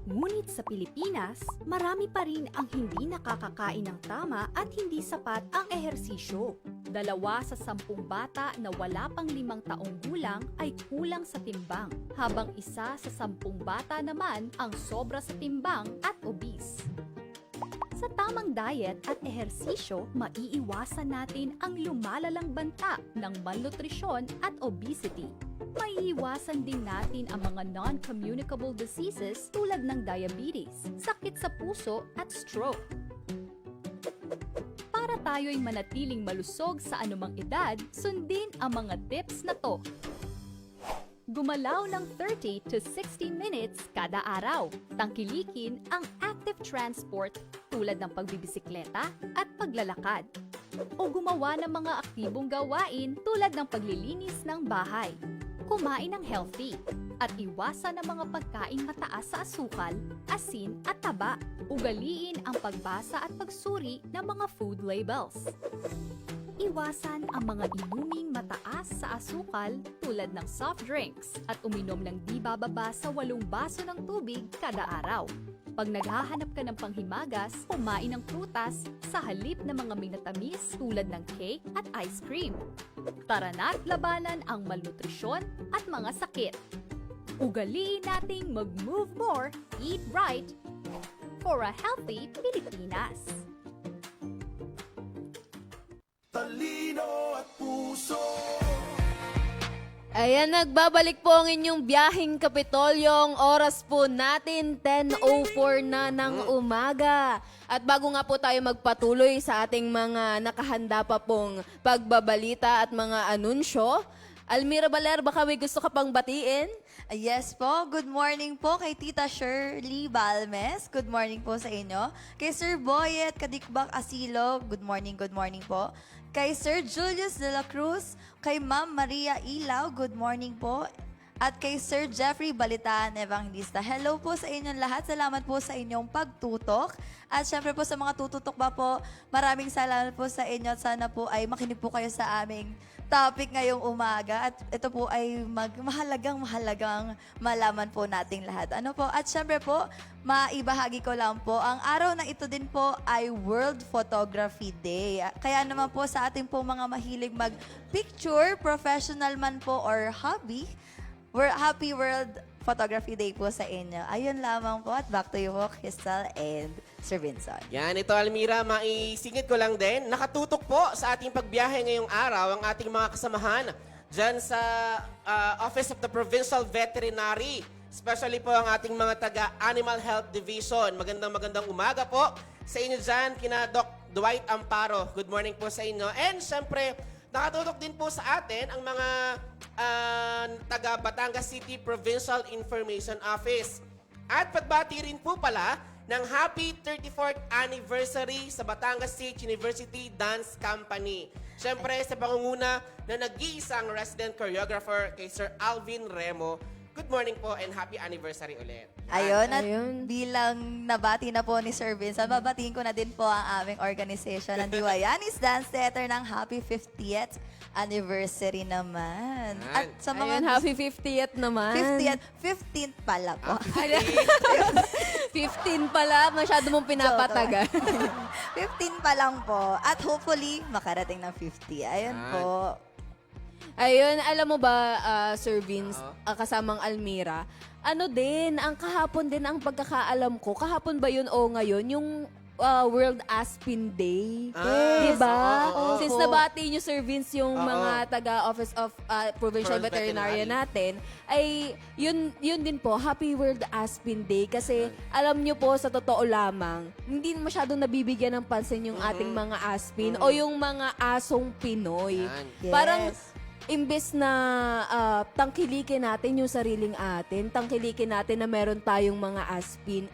[SPEAKER 13] Ngunit sa Pilipinas, marami pa rin ang hindi nakakakain ng tama at hindi sapat ang ehersisyo. 2 sa 10 bata na wala pang 5 taong gulang ay kulang sa timbang, habang 1 sa 10 bata naman ang sobra sa timbang at obese. Sa tamang diet at ehersisyo, maiiwasan natin ang lumalalang banta ng malnutrisyon at obesity. Maiiwasan din natin ang mga non-communicable diseases tulad ng diabetes, sakit sa puso at stroke. Para tayo'y manatiling malusog sa anumang edad, sundin ang mga tips na to. Gumalaw ng 30 to 60 minutes kada araw. Tangkilikin ang active transport tulad ng pagbibisikleta at paglalakad. O gumawa ng mga aktibong gawain tulad ng paglilinis ng bahay. Kumain ng healthy at iwasan ang mga pagkaing mataas sa asukal, asin at taba. Ugaliin ang pagbasa at pagsuri ng mga food labels. Iwasan ang mga inuming mataas sa asukal tulad ng soft drinks at uminom ng di bababa sa 8 baso ng tubig kada araw. Pag naghahanap ka ng panghimagas, kumain ng prutas sa halip ng mga minatamis tulad ng cake at ice cream. Tara na't labanan ang malnutrisyon at mga sakit. Ugaliin nating mag-move more, eat right, for a healthy Pilipinas.
[SPEAKER 14] Talino at puso.
[SPEAKER 3] Ayan, nagbabalik po ang inyong biyaheng Kapitolyong. Oras po natin, 10:04 na ng umaga. At bago nga po tayo magpatuloy sa ating mga nakahanda pa pong pagbabalita at mga anunsyo, Almira Baler, baka may gusto ka pang batiin?
[SPEAKER 6] Yes po, good morning po kay Tita Shirley Balmes. Good morning po sa inyo. Kay Sir Boyet Kadikbak Asilo, good morning po. Kay Sir Julius de la Cruz, kay Ma'am Maria Ilaw, good morning po. At kay Sir Jeffrey Balitaan Evangelista. Hello po sa inyong lahat. Salamat po sa inyong pagtutok. At syempre po sa mga tututok ba po, maraming salamat po sa inyo at sana po ay makinig po kayo sa aming topic ngayong umaga. At ito po ay mahalagang malaman po nating lahat. Ano po? At syempre po, maibahagi ko lang po, ang araw na ito din po ay World Photography Day. Kaya naman po sa ating po mga mahilig mag-picture, professional man po or hobby, Happy World Photography Day po sa inyo. Ayun lamang po at back to you po, Crystal and Sir Vincent.
[SPEAKER 1] Yan, ito Almira, maisingit ko lang din. Nakatutok po sa ating pagbiyahe ngayong araw ang ating mga kasamahan dyan sa Office of the Provincial Veterinary. Especially po ang ating mga taga-Animal Health Division. Magandang umaga po sa inyo dyan, kina Doc Dwight Amparo. Good morning po sa inyo. And syempre, nakatutok din po sa atin ang mga taga Batangas City Provincial Information Office. At pagbati rin po pala ng happy 34th anniversary sa Batangas State University Dance Company. Siyempre sa pangunguna na nag-iisang resident choreographer kay Sir Alvin Remo. Good morning po and happy anniversary ulit.
[SPEAKER 6] Ayun, at bilang nabati na po ni Sir Vincent, babatiin ko na din po ang aming organization, ang Diwayanis Dance Theater ng happy 50th anniversary naman. At sa mga
[SPEAKER 3] Ayun, happy 50th naman.
[SPEAKER 6] 15th pala po.
[SPEAKER 3] 15 pala, masyado mong pinapatagal.
[SPEAKER 6] 15 pa lang po. At hopefully, makarating ng 50. Ayun po.
[SPEAKER 3] Ayun, alam mo ba, Sir Vince, kasamang Almira, ang kahapon din ang pagkakaalam ko, kahapon ba yun o ngayon, yung World Aspin Day. Diba? Since nabati nyo, Sir Vince, yung mga taga-Office of Provincial Veterinarian natin, ay yun din po, Happy World Aspin Day. Kasi alam nyo po, sa totoo lamang, hindi masyadong nabibigyan ng pansin yung ating mga aspin o yung mga asong Pinoy.
[SPEAKER 6] Yes.
[SPEAKER 3] Parang, imbes na tangkilikin natin yung sariling atin, tangkilikin natin na meron tayong mga aspin,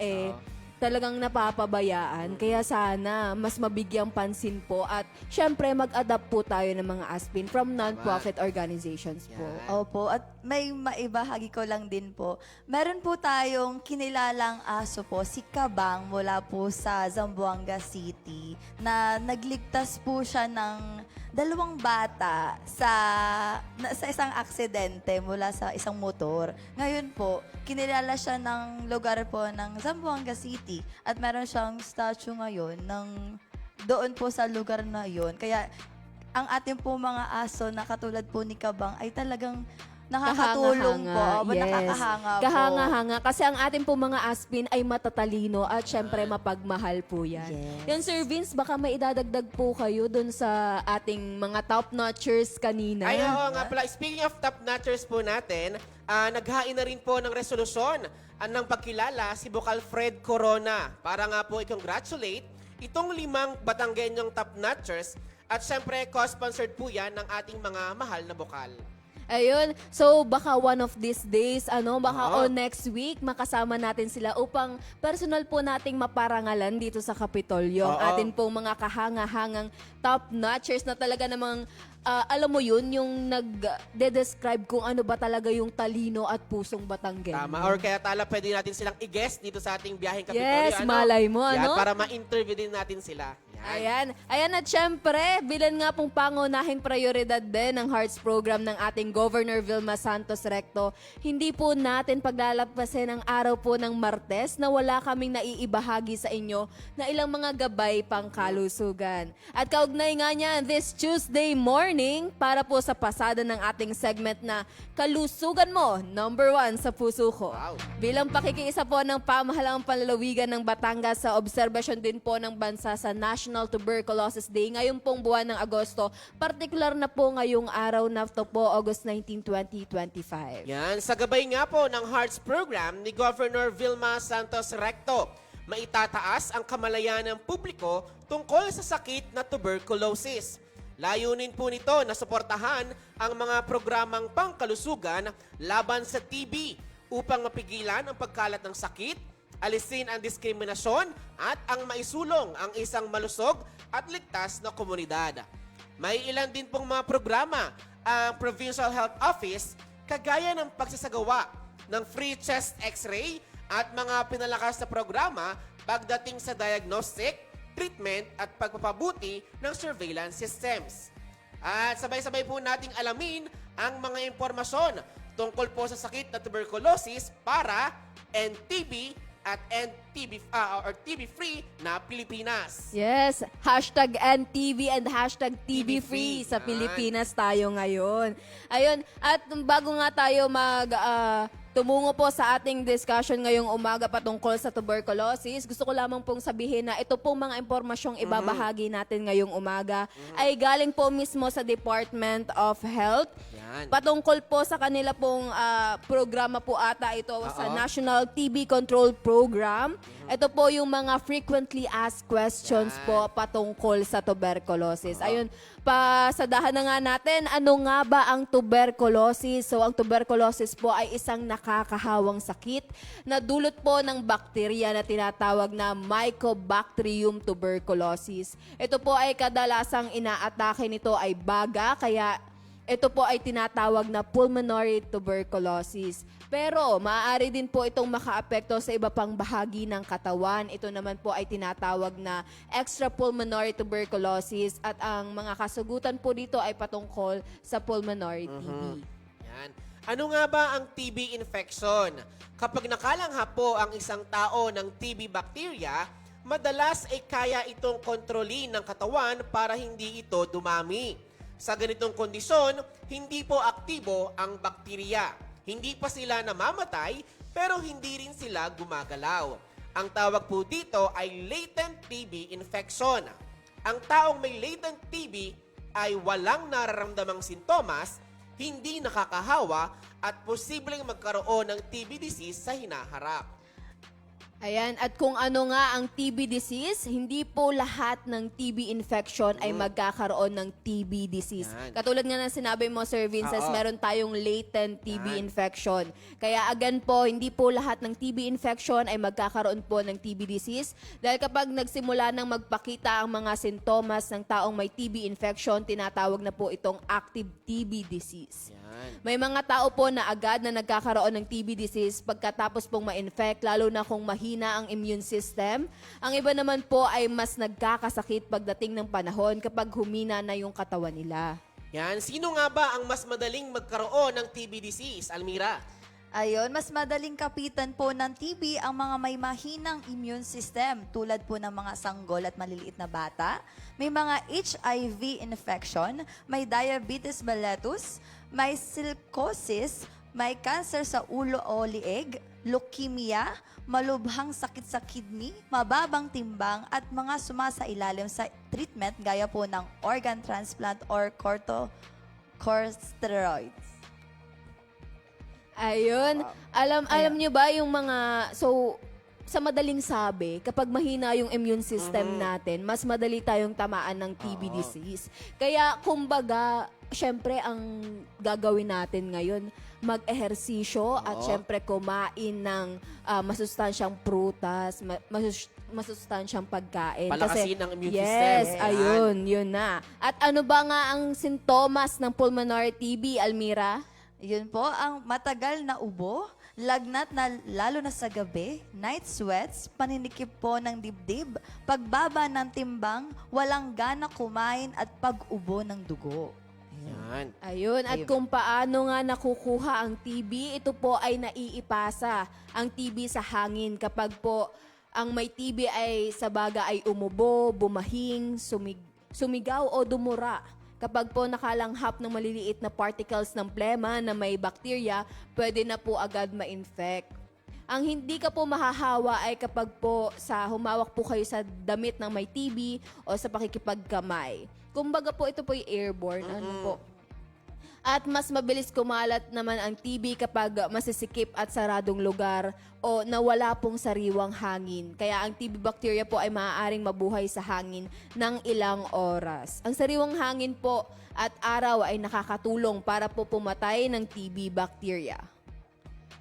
[SPEAKER 3] talagang napapabayaan. Kaya sana mas mabigyang pansin po at syempre mag-adapt po tayo ng mga aspin from non-profit organizations po.
[SPEAKER 6] Opo, at may maibahagi ko lang din po. Meron po tayong kinilalang aso po, si Kabang, mula po sa Zamboanga City, na nagligtas po siya ng 2 bata sa isang aksidente mula sa isang motor. Ngayon po, kinilala siya ng lugar po ng Zamboanga City at meron siyang statue ngayon doon po sa lugar na yon. Kaya ang ating po mga aso na katulad po ni Kabang ay talagang nakakatulong po.
[SPEAKER 3] Yes.
[SPEAKER 6] Nakakahanga po.
[SPEAKER 3] Kahanga-hanga. Kasi ang ating po mga aspin ay matatalino at syempre mapagmahal po yan.
[SPEAKER 6] Yes.
[SPEAKER 3] Yan, Sir Vince, baka may idadagdag po kayo dun sa ating mga top-notchers kanina.
[SPEAKER 1] Ay, oo nga pala. Speaking of top-notchers po natin, naghain na rin po ng resolusyon ng pagkilala si Bukal Fred Corona para nga po i-congratulate itong 5 Batanggenyong top-notchers at syempre co-sponsored po yan ng ating mga mahal na bukal.
[SPEAKER 3] Ayun. So, baka one of these days, baka o next week, makasama natin sila upang personal po nating maparangalan dito sa Kapitolyo. Ang atin pong mga kahanga-hangang top-notchers na talaga namang, alam mo yun, yung nag-describe kung ano ba talaga yung talino at pusong Batanggen.
[SPEAKER 1] Tama. Or kaya pwede natin silang i-guest dito sa ating biyaheng Kapitolyo.
[SPEAKER 3] Yes, malay mo,
[SPEAKER 1] Yan, para ma-interview din natin sila.
[SPEAKER 3] Ayan. At syempre, bilan nga pong pangunahing prioridad din ng Hearts Program ng ating Governor Vilma Santos Recto, hindi po natin paglalampasin ang araw po ng Martes na wala kaming naiibahagi sa inyo na ilang mga gabay pang kalusugan. At kaugnay nga niya this Tuesday morning para po sa pasada ng ating segment na Kalusugan Mo, #1 sa puso ko.
[SPEAKER 1] Wow.
[SPEAKER 3] Bilang pakikiisa po ng pamahalaang panlalawigan ng Batangas sa obserbasyon din po ng bansa sa National Tuberculosis Day ngayong pong buwan ng Agosto, partikular na po ngayong araw na ito po, August 19, 2025.
[SPEAKER 1] Yan, sa gabay nga po ng Hearts Program ni Governor Vilma Santos Recto, maitataas ang kamalayan ng publiko tungkol sa sakit na tuberculosis. Layunin po nito na suportahan ang mga programang pangkalusugan laban sa TB upang mapigilan ang pagkalat ng sakit, alisin ang diskriminasyon at ang maisulong ang isang malusog at ligtas na komunidad. May ilan din pong mga programa ang Provincial Health Office kagaya ng pagsasagawa ng free chest x-ray at mga pinalakas na programa pagdating sa diagnostic, treatment at pagpapabuti ng surveillance systems. At sabay-sabay po nating alamin ang mga impormasyon tungkol po sa sakit na tuberculosis para NTB at TB-free na Pilipinas.
[SPEAKER 3] Yes, hashtag NTV and hashtag TB-free sa
[SPEAKER 1] Yan.
[SPEAKER 3] Pilipinas tayo ngayon. Ayun, at bago nga tayo tumungo po sa ating discussion ngayong umaga patungkol sa tuberculosis, gusto ko lamang pong sabihin na ito pong mga impormasyong ibabahagi natin ngayong umaga ay galing po mismo sa Department of Health.
[SPEAKER 1] Yan.
[SPEAKER 3] Patungkol po sa kanila pong programa po ata ito sa National TB Control Program. Ito po yung mga frequently asked questions po patungkol sa tuberculosis. Ayun, pasadahan na nga natin, ano nga ba ang tuberculosis? So, ang tuberculosis po ay isang nakakahawang sakit na dulot po ng bakterya na tinatawag na Mycobacterium tuberculosis. Ito po ay kadalasang inaatake nito ay baga, kaya ito po ay tinatawag na pulmonary tuberculosis. Pero maaari din po itong makaapekto sa iba pang bahagi ng katawan. Ito naman po ay tinatawag na extrapulmonary tuberculosis at ang mga kasagutan po dito ay patungkol sa pulmonary TB.
[SPEAKER 1] Yan. Ano nga ba ang TB infection? Kapag nakalangha po ang isang tao ng TB bacteria, madalas ay kaya itong kontrolin ng katawan para hindi ito dumami. Sa ganitong kondisyon, hindi po aktibo ang bakterya. Hindi pa sila namamatay, pero hindi rin sila gumagalaw. Ang tawag po dito ay latent TB infection. Ang taong may latent TB ay walang nararamdamang sintomas, hindi nakakahawa, at posibleng magkaroon ng TB disease sa hinaharap.
[SPEAKER 3] Ayan, at kung ano nga ang TB disease, hindi po lahat ng TB infection ay magkakaroon ng TB disease.
[SPEAKER 1] Yan.
[SPEAKER 3] Katulad nga ng sinabi mo, Sir Vinces, meron tayong latent TB infection. Kaya again po, hindi po lahat ng TB infection ay magkakaroon po ng TB disease. Dahil kapag nagsimula nang magpakita ang mga sintomas ng taong may TB infection, tinatawag na po itong active TB disease.
[SPEAKER 1] Yan.
[SPEAKER 3] May mga tao po na agad na nagkakaroon ng TB disease pagkatapos pong ma-infect, lalo na kung mahina ang immune system. Ang iba naman po ay mas nagkakasakit pagdating ng panahon kapag humina na yung katawan nila.
[SPEAKER 1] Yan. Sino nga ba ang mas madaling magkaroon ng TB disease, Almira?
[SPEAKER 6] Ayun, mas madaling kapitan po ng TB ang mga may mahinang immune system tulad po ng mga sanggol at maliliit na bata, may mga HIV infection, may diabetes mellitus, may silicosis, may cancer sa ulo o lieg, leukemia, malubhang sakit sa kidney, mababang timbang at mga sumasailalim sa treatment gaya po ng organ transplant or corticosteroids.
[SPEAKER 3] Ayun. Alam nyo ba yung mga... So, sa madaling sabi, kapag mahina yung immune system natin, mas madali tayong tamaan ng TB disease. Kaya, kumbaga, syempre, ang gagawin natin ngayon, mag-ehersisyo at syempre kumain ng masustansyang prutas, masustansyang pagkain.
[SPEAKER 1] Palakasin ang immune system.
[SPEAKER 3] Yes,
[SPEAKER 1] Yan.
[SPEAKER 3] ayun, yun na. At ano ba nga ang sintomas ng pulmonary TB, Almira?
[SPEAKER 6] Yun po, ang matagal na ubo, lagnat na lalo na sa gabi, night sweats, paninikip po ng dibdib, pagbaba ng timbang, walang gana kumain at pag-ubo ng dugo.
[SPEAKER 1] Yan.
[SPEAKER 3] Ayun, at kung paano nga nakukuha ang TB, ito po ay naiipasa ang TB sa hangin kapag po ang may TB ay sa baga ay umubo, bumahing, sumigaw o dumura. Kapag po nakalanghap ng maliliit na particles ng plema na may bakterya, pwede na po agad ma-infect. Ang hindi ka po mahahawa ay kapag po humawak po kayo sa damit ng may TB o sa pakikipagkamay. Kumbaga po ito po yung airborne. Ano po? At mas mabilis kumalat naman ang TB kapag masisikip at saradong lugar o nawala pong sariwang hangin. Kaya ang TB bacteria po ay maaaring mabuhay sa hangin ng ilang oras. Ang sariwang hangin po at araw ay nakakatulong para po pumatay ng TB bacteria.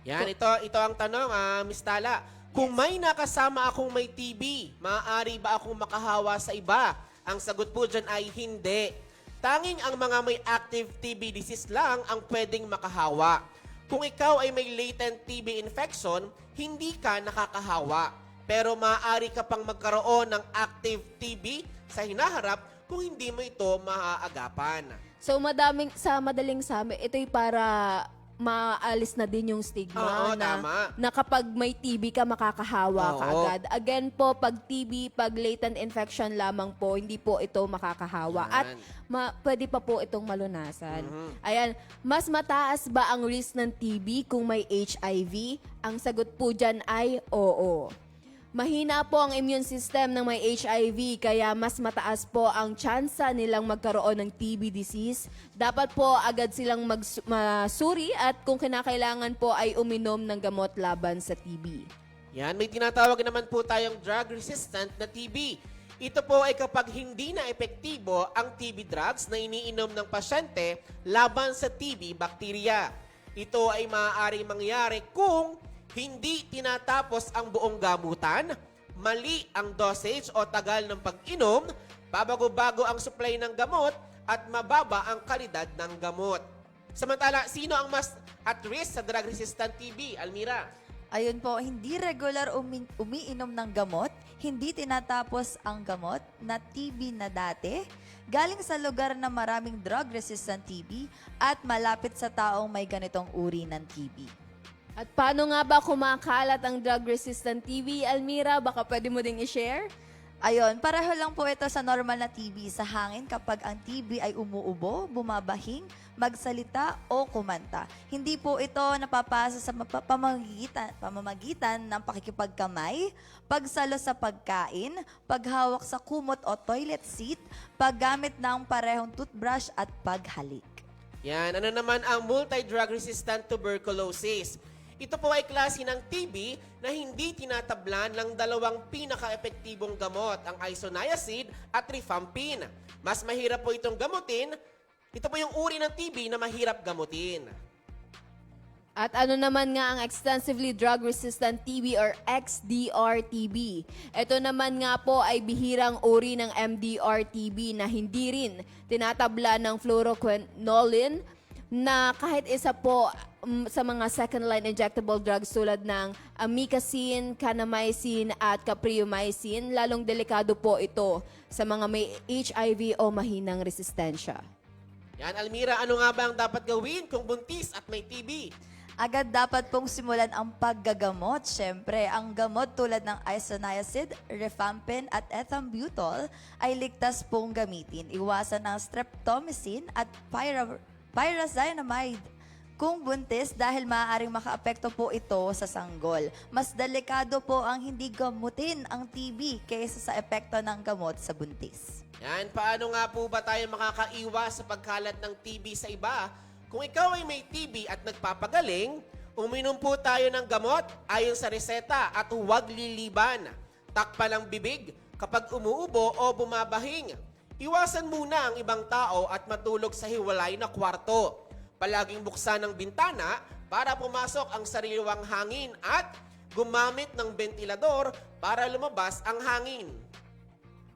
[SPEAKER 1] Yan, ito ang tanong, Miss Tala. Kung may nakasama akong may TB, maaari ba akong makahawa sa iba? Ang sagot po dyan ay hindi. Tanging ang mga may active TB disease lang ang pwedeng makahawa. Kung ikaw ay may latent TB infection, hindi ka nakakahawa. Pero maaari ka pang magkaroon ng active TB sa hinaharap kung hindi mo ito maaagapan.
[SPEAKER 3] So sa madaling sabi, ito'y para maalis na din yung stigma
[SPEAKER 1] Oo,
[SPEAKER 3] na,
[SPEAKER 1] tama.
[SPEAKER 3] na kapag may TB ka, makakahawa ka
[SPEAKER 1] Oo.
[SPEAKER 3] agad. Again po, pag TB, pag latent infection lamang po, hindi po ito makakahawa.
[SPEAKER 1] Yan.
[SPEAKER 3] At pwede pa po itong malunasan. Ayan, mas mataas ba ang risk ng TB kung may HIV? Ang sagot po dyan ay oo. Mahina po ang immune system ng may HIV kaya mas mataas po ang tsansa nilang magkaroon ng TB disease. Dapat po agad silang masuri at kung kinakailangan po ay uminom ng gamot laban sa TB.
[SPEAKER 1] Yan, may tinatawag naman po tayong drug-resistant na TB. Ito po ay kapag hindi na epektibo ang TB drugs na iniinom ng pasyente laban sa TB bacteria. Ito ay maaari mangyari kung hindi tinatapos ang buong gamutan, mali ang dosage o tagal ng pag-inom, pabago-bago ang supply ng gamot, at mababa ang kalidad ng gamot. Samantala, sino ang mas at risk sa drug-resistant TB, Almira?
[SPEAKER 6] Ayun po, hindi regular umiinom ng gamot, hindi tinatapos ang gamot na TB na dati, galing sa lugar na maraming drug-resistant TB, at malapit sa taong may ganitong uri ng TB.
[SPEAKER 3] At paano nga ba kumakalat ang drug-resistant TB, Almira? Baka pwede mo ding i-share?
[SPEAKER 6] Ayun, pareho lang po ito sa normal na TB sa hangin kapag ang TB ay umuubo, bumabahing, magsalita o kumanta. Hindi po ito napapasa sa pamamagitan ng pakikipagkamay, pagsalo sa pagkain, paghawak sa kumot o toilet seat, paggamit ng parehong toothbrush at paghalik.
[SPEAKER 1] Yan, ano naman ang multi-drug-resistant tuberculosis? Ito po ay klase ng TB na hindi tinatablan ng dalawang pinaka-epektibong gamot, ang isoniazid at rifampin. Mas mahirap po itong gamutin. Ito po yung uri ng TB na mahirap gamutin.
[SPEAKER 3] At ano naman nga ang extensively drug-resistant TB or XDR-TB? Ito naman nga po ay bihirang uri ng MDR-TB na hindi rin tinatabla ng fluoroquinolone na kahit isa po sa mga second-line injectable drugs tulad ng amikacin, kanamycin at capreomycin. Lalong delikado po ito sa mga may HIV o mahinang resistensya.
[SPEAKER 1] Yan, Almira, ano nga ba ang dapat gawin kung buntis at may TB?
[SPEAKER 6] Agad dapat pong simulan ang paggagamot. Siyempre, ang gamot tulad ng isoniazid, rifampin at ethambutol ay ligtas pong gamitin. Iwasan ang streptomycin at pyrazinamide kung buntis dahil maaaring makaapekto po ito sa sanggol. Mas delikado po ang hindi gamutin ang TB kaysa sa epekto ng gamot sa buntis.
[SPEAKER 1] Yan, paano nga po ba tayo makakaiwas sa pagkalat ng TB sa iba? Kung ikaw ay may TB at nagpapagaling, uminom po tayo ng gamot ayon sa reseta at huwag liliban. Takpan ang bibig kapag umuubo o bumabahing. Iwasan muna ang ibang tao at matulog sa hiwalay na kwarto. Palaging buksan ang bintana para pumasok ang sariwang hangin at gumamit ng ventilador para lumabas ang hangin.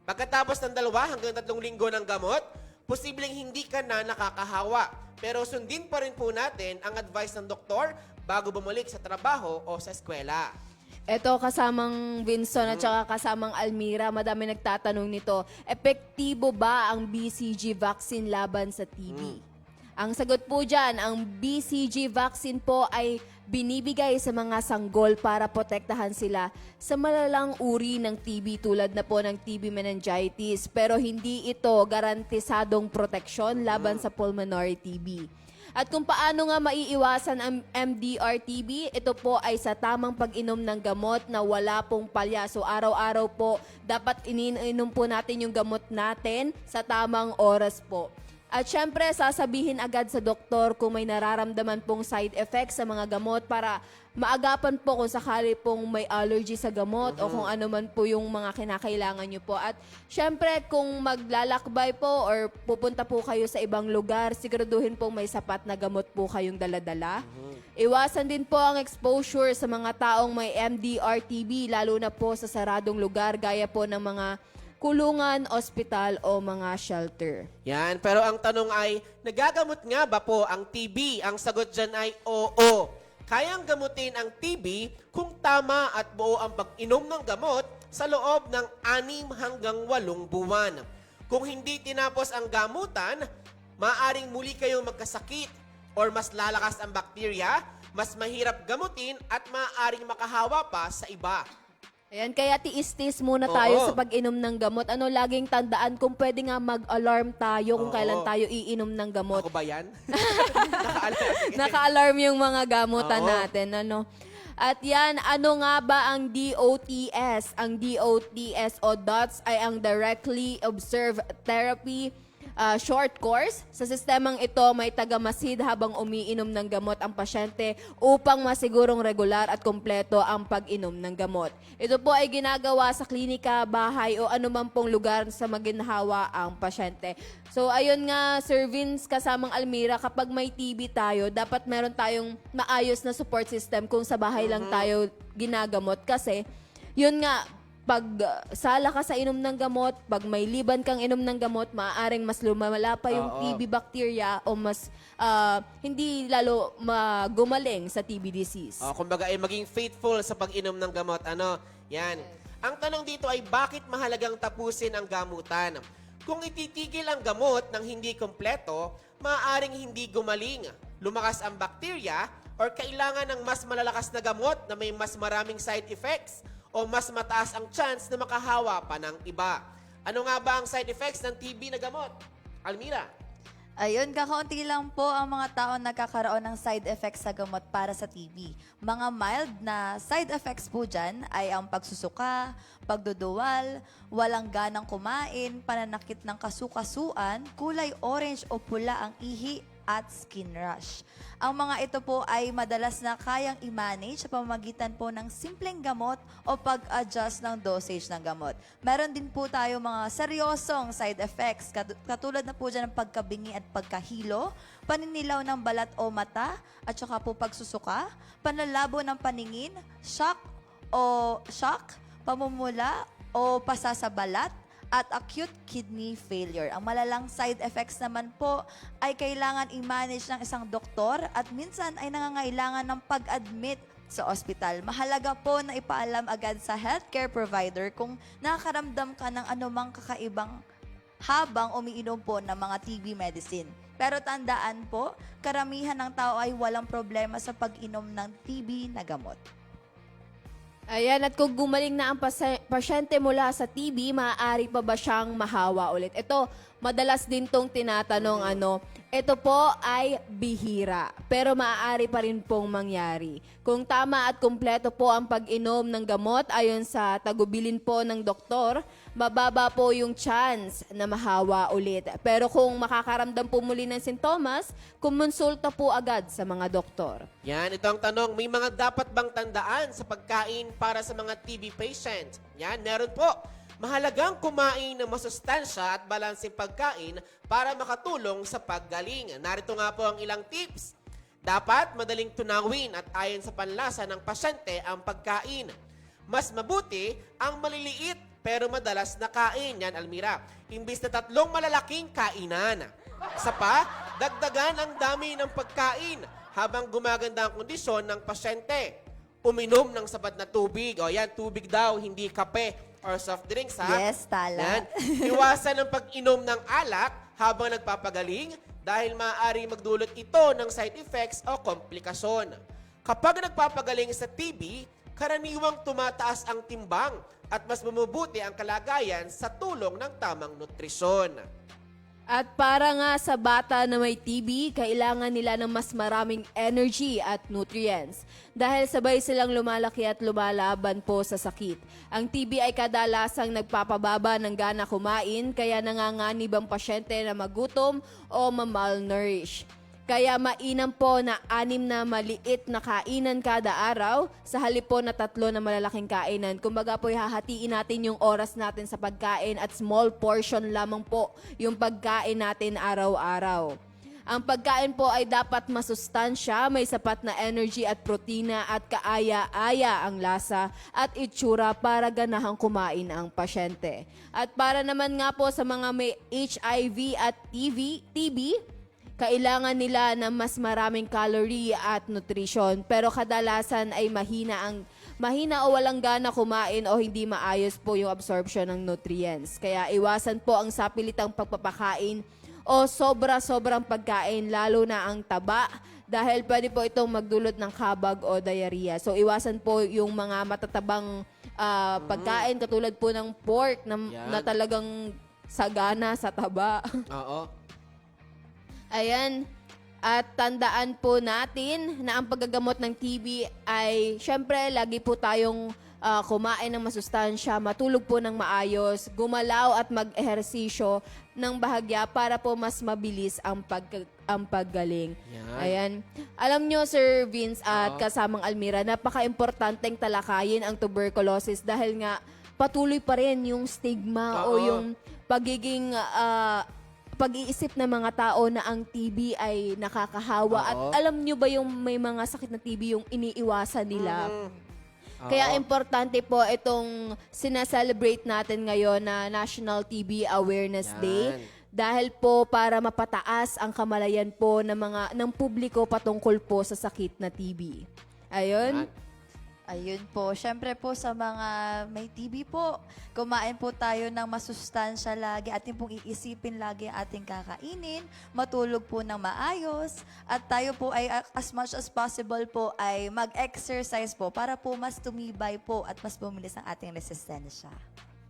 [SPEAKER 1] Pagkatapos ng 2 hanggang 3 linggo ng gamot, posibleng hindi ka na nakakahawa. Pero sundin pa rin po natin ang advice ng doktor bago bumalik sa trabaho o sa eskwela.
[SPEAKER 3] Ito kasamang Vinson at saka kasamang Almira, madami nagtatanong nito, epektibo ba ang BCG vaccine laban sa TB? Ang sagot po dyan, ang BCG vaccine po ay binibigay sa mga sanggol para protektahan sila sa malalang uri ng TB tulad na po ng TB meningitis. Pero hindi ito garantisadong proteksyon laban sa pulmonary TB. At kung paano nga maiiwasan ang MDR-TB, ito po ay sa tamang pag-inom ng gamot na wala pong palya. So araw-araw po, dapat iniinom po natin yung gamot natin sa tamang oras po. At syempre, sasabihin agad sa doktor kung may nararamdaman pong side effects sa mga gamot para maagapan po kung sakali pong may allergy sa gamot o kung ano man po yung mga kinakailangan nyo po. At syempre, kung maglalakbay po or pupunta po kayo sa ibang lugar, siguraduhin pong may sapat na gamot po kayong daladala. Iwasan din po ang exposure sa mga taong may MDR-TB, lalo na po sa saradong lugar gaya po ng mga kulungan, ospital o mga shelter.
[SPEAKER 1] Yan, pero ang tanong ay, nagagamot nga ba po ang TB? Ang sagot dyan ay oo. Kayang gamutin ang TB kung tama at buo ang pag-inom ng gamot sa loob ng 6 hanggang 8 buwan. Kung hindi tinapos ang gamutan, maaaring muli kayong magkasakit or mas lalakas ang bakterya, mas mahirap gamutin at maaaring makahawa pa sa iba.
[SPEAKER 3] Ayan, kaya tiis-tiis muna tayo sa pag-inom ng gamot. Ano, laging tandaan kung pwede nga mag-alarm tayo kung kailan tayo iinom ng gamot.
[SPEAKER 1] Ako ba yan?
[SPEAKER 3] Naka-alarm yung mga gamutan natin. Ano? At yan, ano nga ba ang DOTS? Ang DOTS o DOTS ay ang Directly Observed Therapy short course. Sa sistemang ito, may tagamasid habang umiinom ng gamot ang pasyente upang masigurong regular at kompleto ang pag-inom ng gamot. Ito po ay ginagawa sa klinika, bahay o anuman pong lugar sa maginhawa ang pasyente. So ayun nga, Sir Vince, kasamang Almira, kapag may TB tayo, dapat meron tayong maayos na support system kung sa bahay lang tayo ginagamot. Kasi yun nga, pag sala ka sa inom ng gamot, pag may liban kang inom ng gamot, maaaring mas lumala pa yung TB bacteria o mas hindi lalo gumaling sa TB disease.
[SPEAKER 1] Kumbaga ay maging faithful sa pag-inom ng gamot. Ano? Yan. Ang tanong dito ay bakit mahalagang tapusin ang gamutan? Kung ititigil ang gamot ng hindi kompleto, maaaring hindi gumaling, lumakas ang bakterya, or kailangan ng mas malalakas na gamot na may mas maraming side effects o mas mataas ang chance na makahawa pa ng iba. Ano nga ba ang side effects ng TB na gamot? Almira?
[SPEAKER 6] Ayun, kakaunti lang po ang mga taong nagkakaroon ng side effects sa gamot para sa TB. Mga mild na side effects po dyan ay ang pagsusuka, pagduduwal, walang ganang kumain, pananakit ng kasukasuan, kulay orange o pula ang ihi, at skin rash. Ang mga ito po ay madalas na kayang i-manage sa pamamagitan po ng simpleng gamot o pag-adjust ng dosage ng gamot. Meron din po tayo mga seryosong side effects katulad na po dyan ng pagkabingi at pagkahilo, paninilaw ng balat o mata, at saka po pagsusuka, panlalabo ng paningin, shock, pamumula o pasa sa balat, at acute kidney failure. Ang malalang side effects naman po ay kailangan i-manage ng isang doktor at minsan ay nangangailangan ng pag-admit sa ospital. Mahalaga po na ipaalam agad sa healthcare provider kung nakakaramdam ka ng anumang kakaibang habang umiinom po ng mga TB medicine. Pero tandaan po, karamihan ng tao ay walang problema sa pag-inom ng TB na gamot.
[SPEAKER 3] Ayan, at kung gumaling na ang pasyente mula sa TB, maaari pa ba siyang mahawa ulit? Ito, madalas din tong tinatanong, ito po ay bihira, pero maaari pa rin pong mangyari. Kung tama at kumpleto po ang pag-inom ng gamot ayon sa tagubilin po ng doktor, mababa po yung chance na mahawa ulit. Pero kung makakaramdam po muli ng sintomas, kumonsulta po agad sa mga doktor.
[SPEAKER 1] Yan, ito ang tanong, may mga dapat bang tandaan sa pagkain para sa mga TB patient? Yan, meron po. Mahalagang kumain ng masustansya at balanseng pagkain para makatulong sa paggaling. Narito nga po ang ilang tips. Dapat madaling tunawin at ayon sa panlasa ng pasyente ang pagkain. Mas mabuti ang maliliit pero madalas na kain. Yan, Almira. Imbis na 3 malalaking kainan. Isa pa, dagdagan ang dami ng pagkain habang gumaganda ang kondisyon ng pasyente. Uminom ng sapat na tubig. O yan, tubig daw, hindi kape or soft drinks, ha?
[SPEAKER 6] Yes, tala.
[SPEAKER 1] Yan. Iwasan ang pag-inom ng alak habang nagpapagaling dahil maaari magdulot ito ng side effects o komplikasyon. Kapag nagpapagaling sa TB, karaniwang tumataas ang timbang at mas bumubuti ang kalagayan sa tulong ng tamang nutrisyon.
[SPEAKER 3] At para nga sa bata na may TB, kailangan nila ng mas maraming energy at nutrients dahil sabay silang lumalaki at lumalaban po sa sakit. Ang TB ay kadalasang nagpapababa ng gana kumain kaya nanganganib ang pasyente na magutom o ma-malnourish. Kaya mainam po na 6 na maliit na kainan kada araw sa halip po na 3 na malalaking kainan. Kumbaga po hahatiin natin yung oras natin sa pagkain at small portion lamang po yung pagkain natin araw-araw. Ang pagkain po ay dapat masustansya, may sapat na energy at protina at kaaya-aya ang lasa at itsura para ganahang kumain ang pasyente. At para naman nga po sa mga may HIV at TB, kailangan nila ng mas maraming calorie at nutrition pero kadalasan ay mahina o walang gana kumain o hindi maayos po yung absorption ng nutrients. Kaya iwasan po ang sapilitang pagpapakain o sobrang pagkain lalo na ang taba dahil pwede po itong magdulot ng kabag o diarrhea. So iwasan po yung mga matatabang pagkain katulad po ng pork na talagang sagana sa taba.
[SPEAKER 1] Oo.
[SPEAKER 3] Ayan. At tandaan po natin na ang paggagamot ng TB ay syempre lagi po tayong kumain ng masustansya, matulog po ng maayos, gumalaw at mag-ehersisyo ng bahagya para po mas mabilis ang paggaling.
[SPEAKER 1] Yan.
[SPEAKER 3] Ayan. Alam nyo, Sir Vince at kasamang Almira, napaka-importanteng talakayin ang tuberculosis dahil nga patuloy pa rin yung stigma o yung pagiging pag-iisip ng mga tao na ang TB ay nakakahawa. At alam nyo ba yung may mga sakit na TB yung iniiwasan nila? Kaya importante po itong sinaselebrate natin ngayon na National TB Awareness Day. Dahil po para mapataas ang kamalayan po ng publiko patungkol po sa sakit na TB. Ayun.
[SPEAKER 6] Ayun po. Siyempre po sa mga may TB po, kumain po tayo ng masustansya lagi. Atin pong iisipin lagi ang ating kakainin, matulog po ng maayos, at tayo po ay as much as possible po ay mag-exercise po para po mas tumibay po at mas bumilis ang ating resistensya.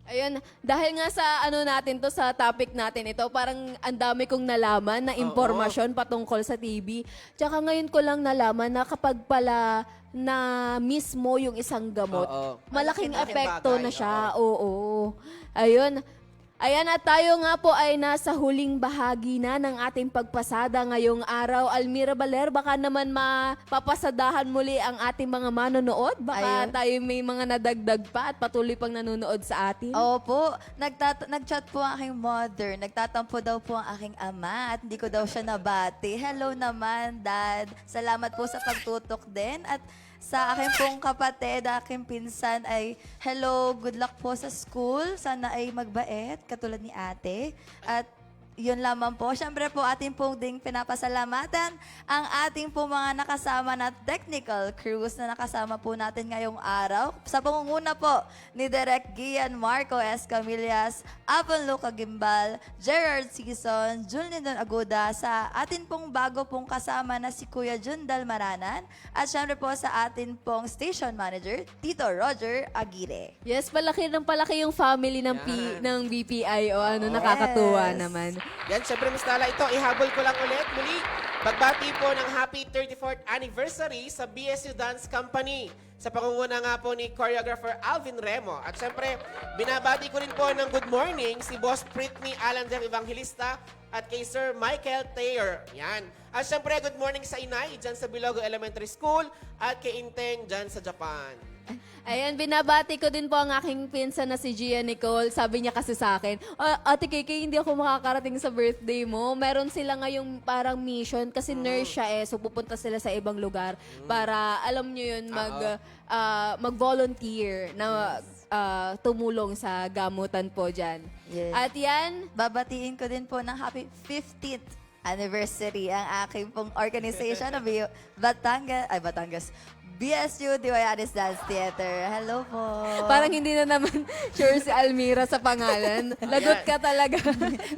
[SPEAKER 3] Ayun, dahil nga sa natin to, sa topic natin ito, parang ang dami kong nalaman na impormasyon patungkol sa TB. Tsaka ngayon ko lang nalaman na kapag pala na mismo yung isang gamot, malaking epekto na siya. Oo. Ayun. Ayan, at tayo nga po ay nasa huling bahagi na ng ating pagpasada ngayong araw. Almira Baler, baka naman mapapasadahan muli ang ating mga manonood. Baka tayo may mga nadagdag pa at patuloy pang nanonood sa atin.
[SPEAKER 6] Opo, nag-chat po ang aking mother. Nagtatampo daw po ang aking ama at hindi ko daw siya nabati. Hello naman, Dad. Salamat po sa pagtutok din. At sa aking pong kapatid, aking pinsan ay, hello, good luck po sa school. Sana ay magbait, katulad ni ate. At yun lamang po. Siyempre po, ating pong ding pinapasalamatan ang ating pong mga nakasama na technical crews na nakasama po natin ngayong araw. Sa pangunguna po ni Direk Gian Marco S. Camillas, Apon Luca Gimbal, Gerard Sison, Julindon Aguda, sa atin pong bago pong kasama na si Kuya Jundal Maranan, at siyempre po sa atin pong station manager, Tito Roger Aguirre.
[SPEAKER 3] Yes, palaki yung family ng BPI o nakakatuwa naman.
[SPEAKER 1] Yan, syempre Miss Nala, ito, ihabol ko lang ulit muli. Pagbati po ng happy 34th anniversary sa BSU Dance Company. Sa pangunguna nga po ni choreographer Alvin Remo. At syempre, binabati ko rin po ng good morning si Boss Britney Alander Evangelista at kay Sir Michael Taylor. Yan. At syempre, good morning sa inay dyan sa Bilogo Elementary School at kay Inteng dyan sa Japan.
[SPEAKER 3] Ayan, binabati ko din po ang aking pinsan na si Gia Nicole. Sabi niya kasi sa akin, Ate Kiki, hindi ako makakarating sa birthday mo. Meron sila ngayong parang mission kasi nurse siya So pupunta sila sa ibang lugar para, alam niyo yun, mag-volunteer na tumulong sa gamutan po dyan.
[SPEAKER 6] Yes.
[SPEAKER 3] At yan,
[SPEAKER 6] Babatiin ko din po ng happy 50th anniversary ang aking pong organization na Batangas. BSU Diwayanis Dance Theater. Hello po.
[SPEAKER 3] parang hindi na naman sure si Almira sa pangalan. Lagot ka talaga.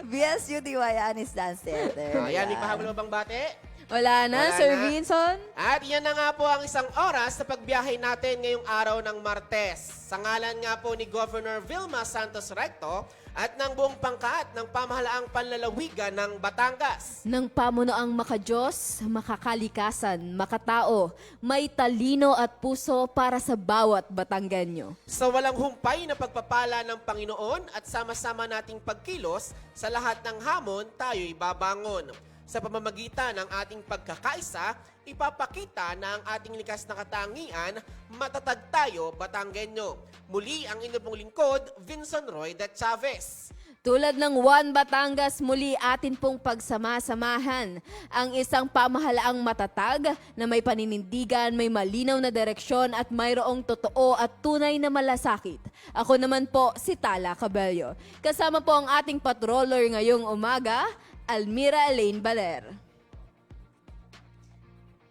[SPEAKER 6] BSU Diwayanis Dance Theater.
[SPEAKER 1] Ayan, ipahabol mo bang bate?
[SPEAKER 3] Wala na,
[SPEAKER 1] Wala
[SPEAKER 3] Sir
[SPEAKER 1] na.
[SPEAKER 3] Vinson?
[SPEAKER 1] At yan na nga po ang isang oras sa pagbiyahe natin ngayong araw ng Martes. Sa ngalan nga po ni Governor Vilma Santos Recto at ng buong pangkat ng pamahalaang panlalawigan ng Batangas.
[SPEAKER 3] Ng pamunuang makadiyos, makakalikasan, makatao, may talino at puso para sa bawat Batanggenyo.
[SPEAKER 1] Sa walang humpay na pagpapala ng Panginoon at sama-sama nating pagkilos, sa lahat ng hamon tayo'y babangon. Sa pamamagitan ng ating pagkakaisa, ipapakita na ang ating likas na katangian, matatag tayo Batanggenyo. Muli ang inyong pong lingkod, Vincent Roy de Chavez.
[SPEAKER 3] Tulad ng One Batangas, muli atin pong pagsama-samahan ang isang pamahalaang matatag na may paninindigan, may malinaw na direksyon at mayroong totoo at tunay na malasakit. Ako naman po si Tala Cabello. Kasama po ang ating patroller ngayong umaga, Almira Elaine Baler.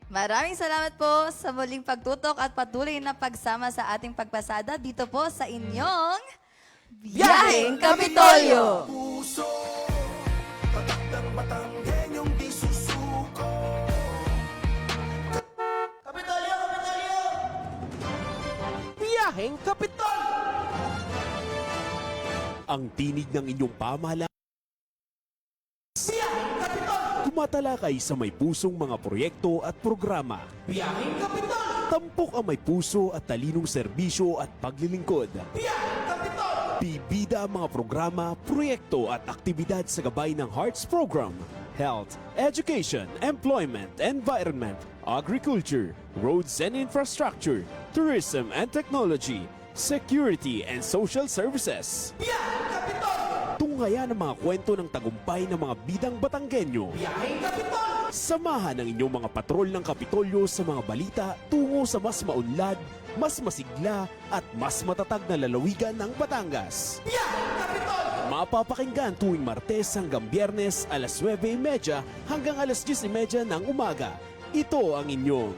[SPEAKER 6] Maraming salamat po sa muling pagtutok at patuloy na pagsama sa ating pagpasada dito po sa inyong
[SPEAKER 3] Biyaheng Kapitolyo!
[SPEAKER 1] Biyaheng Kapitol!
[SPEAKER 2] Ang tinig ng inyong pamahalaan. Tumatalakay sa may pusong mga proyekto at programa.
[SPEAKER 1] Biyaheng Kapitol!
[SPEAKER 2] Tampok ang may puso at talinong serbisyo at paglilingkod.
[SPEAKER 1] Biyaheng Kapitol!
[SPEAKER 2] Bibida ang mga programa, proyekto at aktibidad sa gabay ng Hearts Program. Health, Education, Employment, Environment, Agriculture, Roads and Infrastructure, Tourism and Technology, Security and Social Services.
[SPEAKER 1] Biyaheng Kapitol!
[SPEAKER 2] Tunghayan ang mga kwento ng tagumpay ng mga bidang Batanggenyo.
[SPEAKER 1] Biyaheng Kapitol!
[SPEAKER 2] Samahan ang inyong mga patrol ng Kapitolyo sa mga balita tungo sa mas maunlad, mas masigla at mas matatag na lalawigan ng Batangas.
[SPEAKER 1] Biyaheng Kapitol!
[SPEAKER 2] Mapapakinggan tuwing Martes hanggang Biyernes alas 9:30 hanggang alas 10:30 ng umaga. Ito ang inyong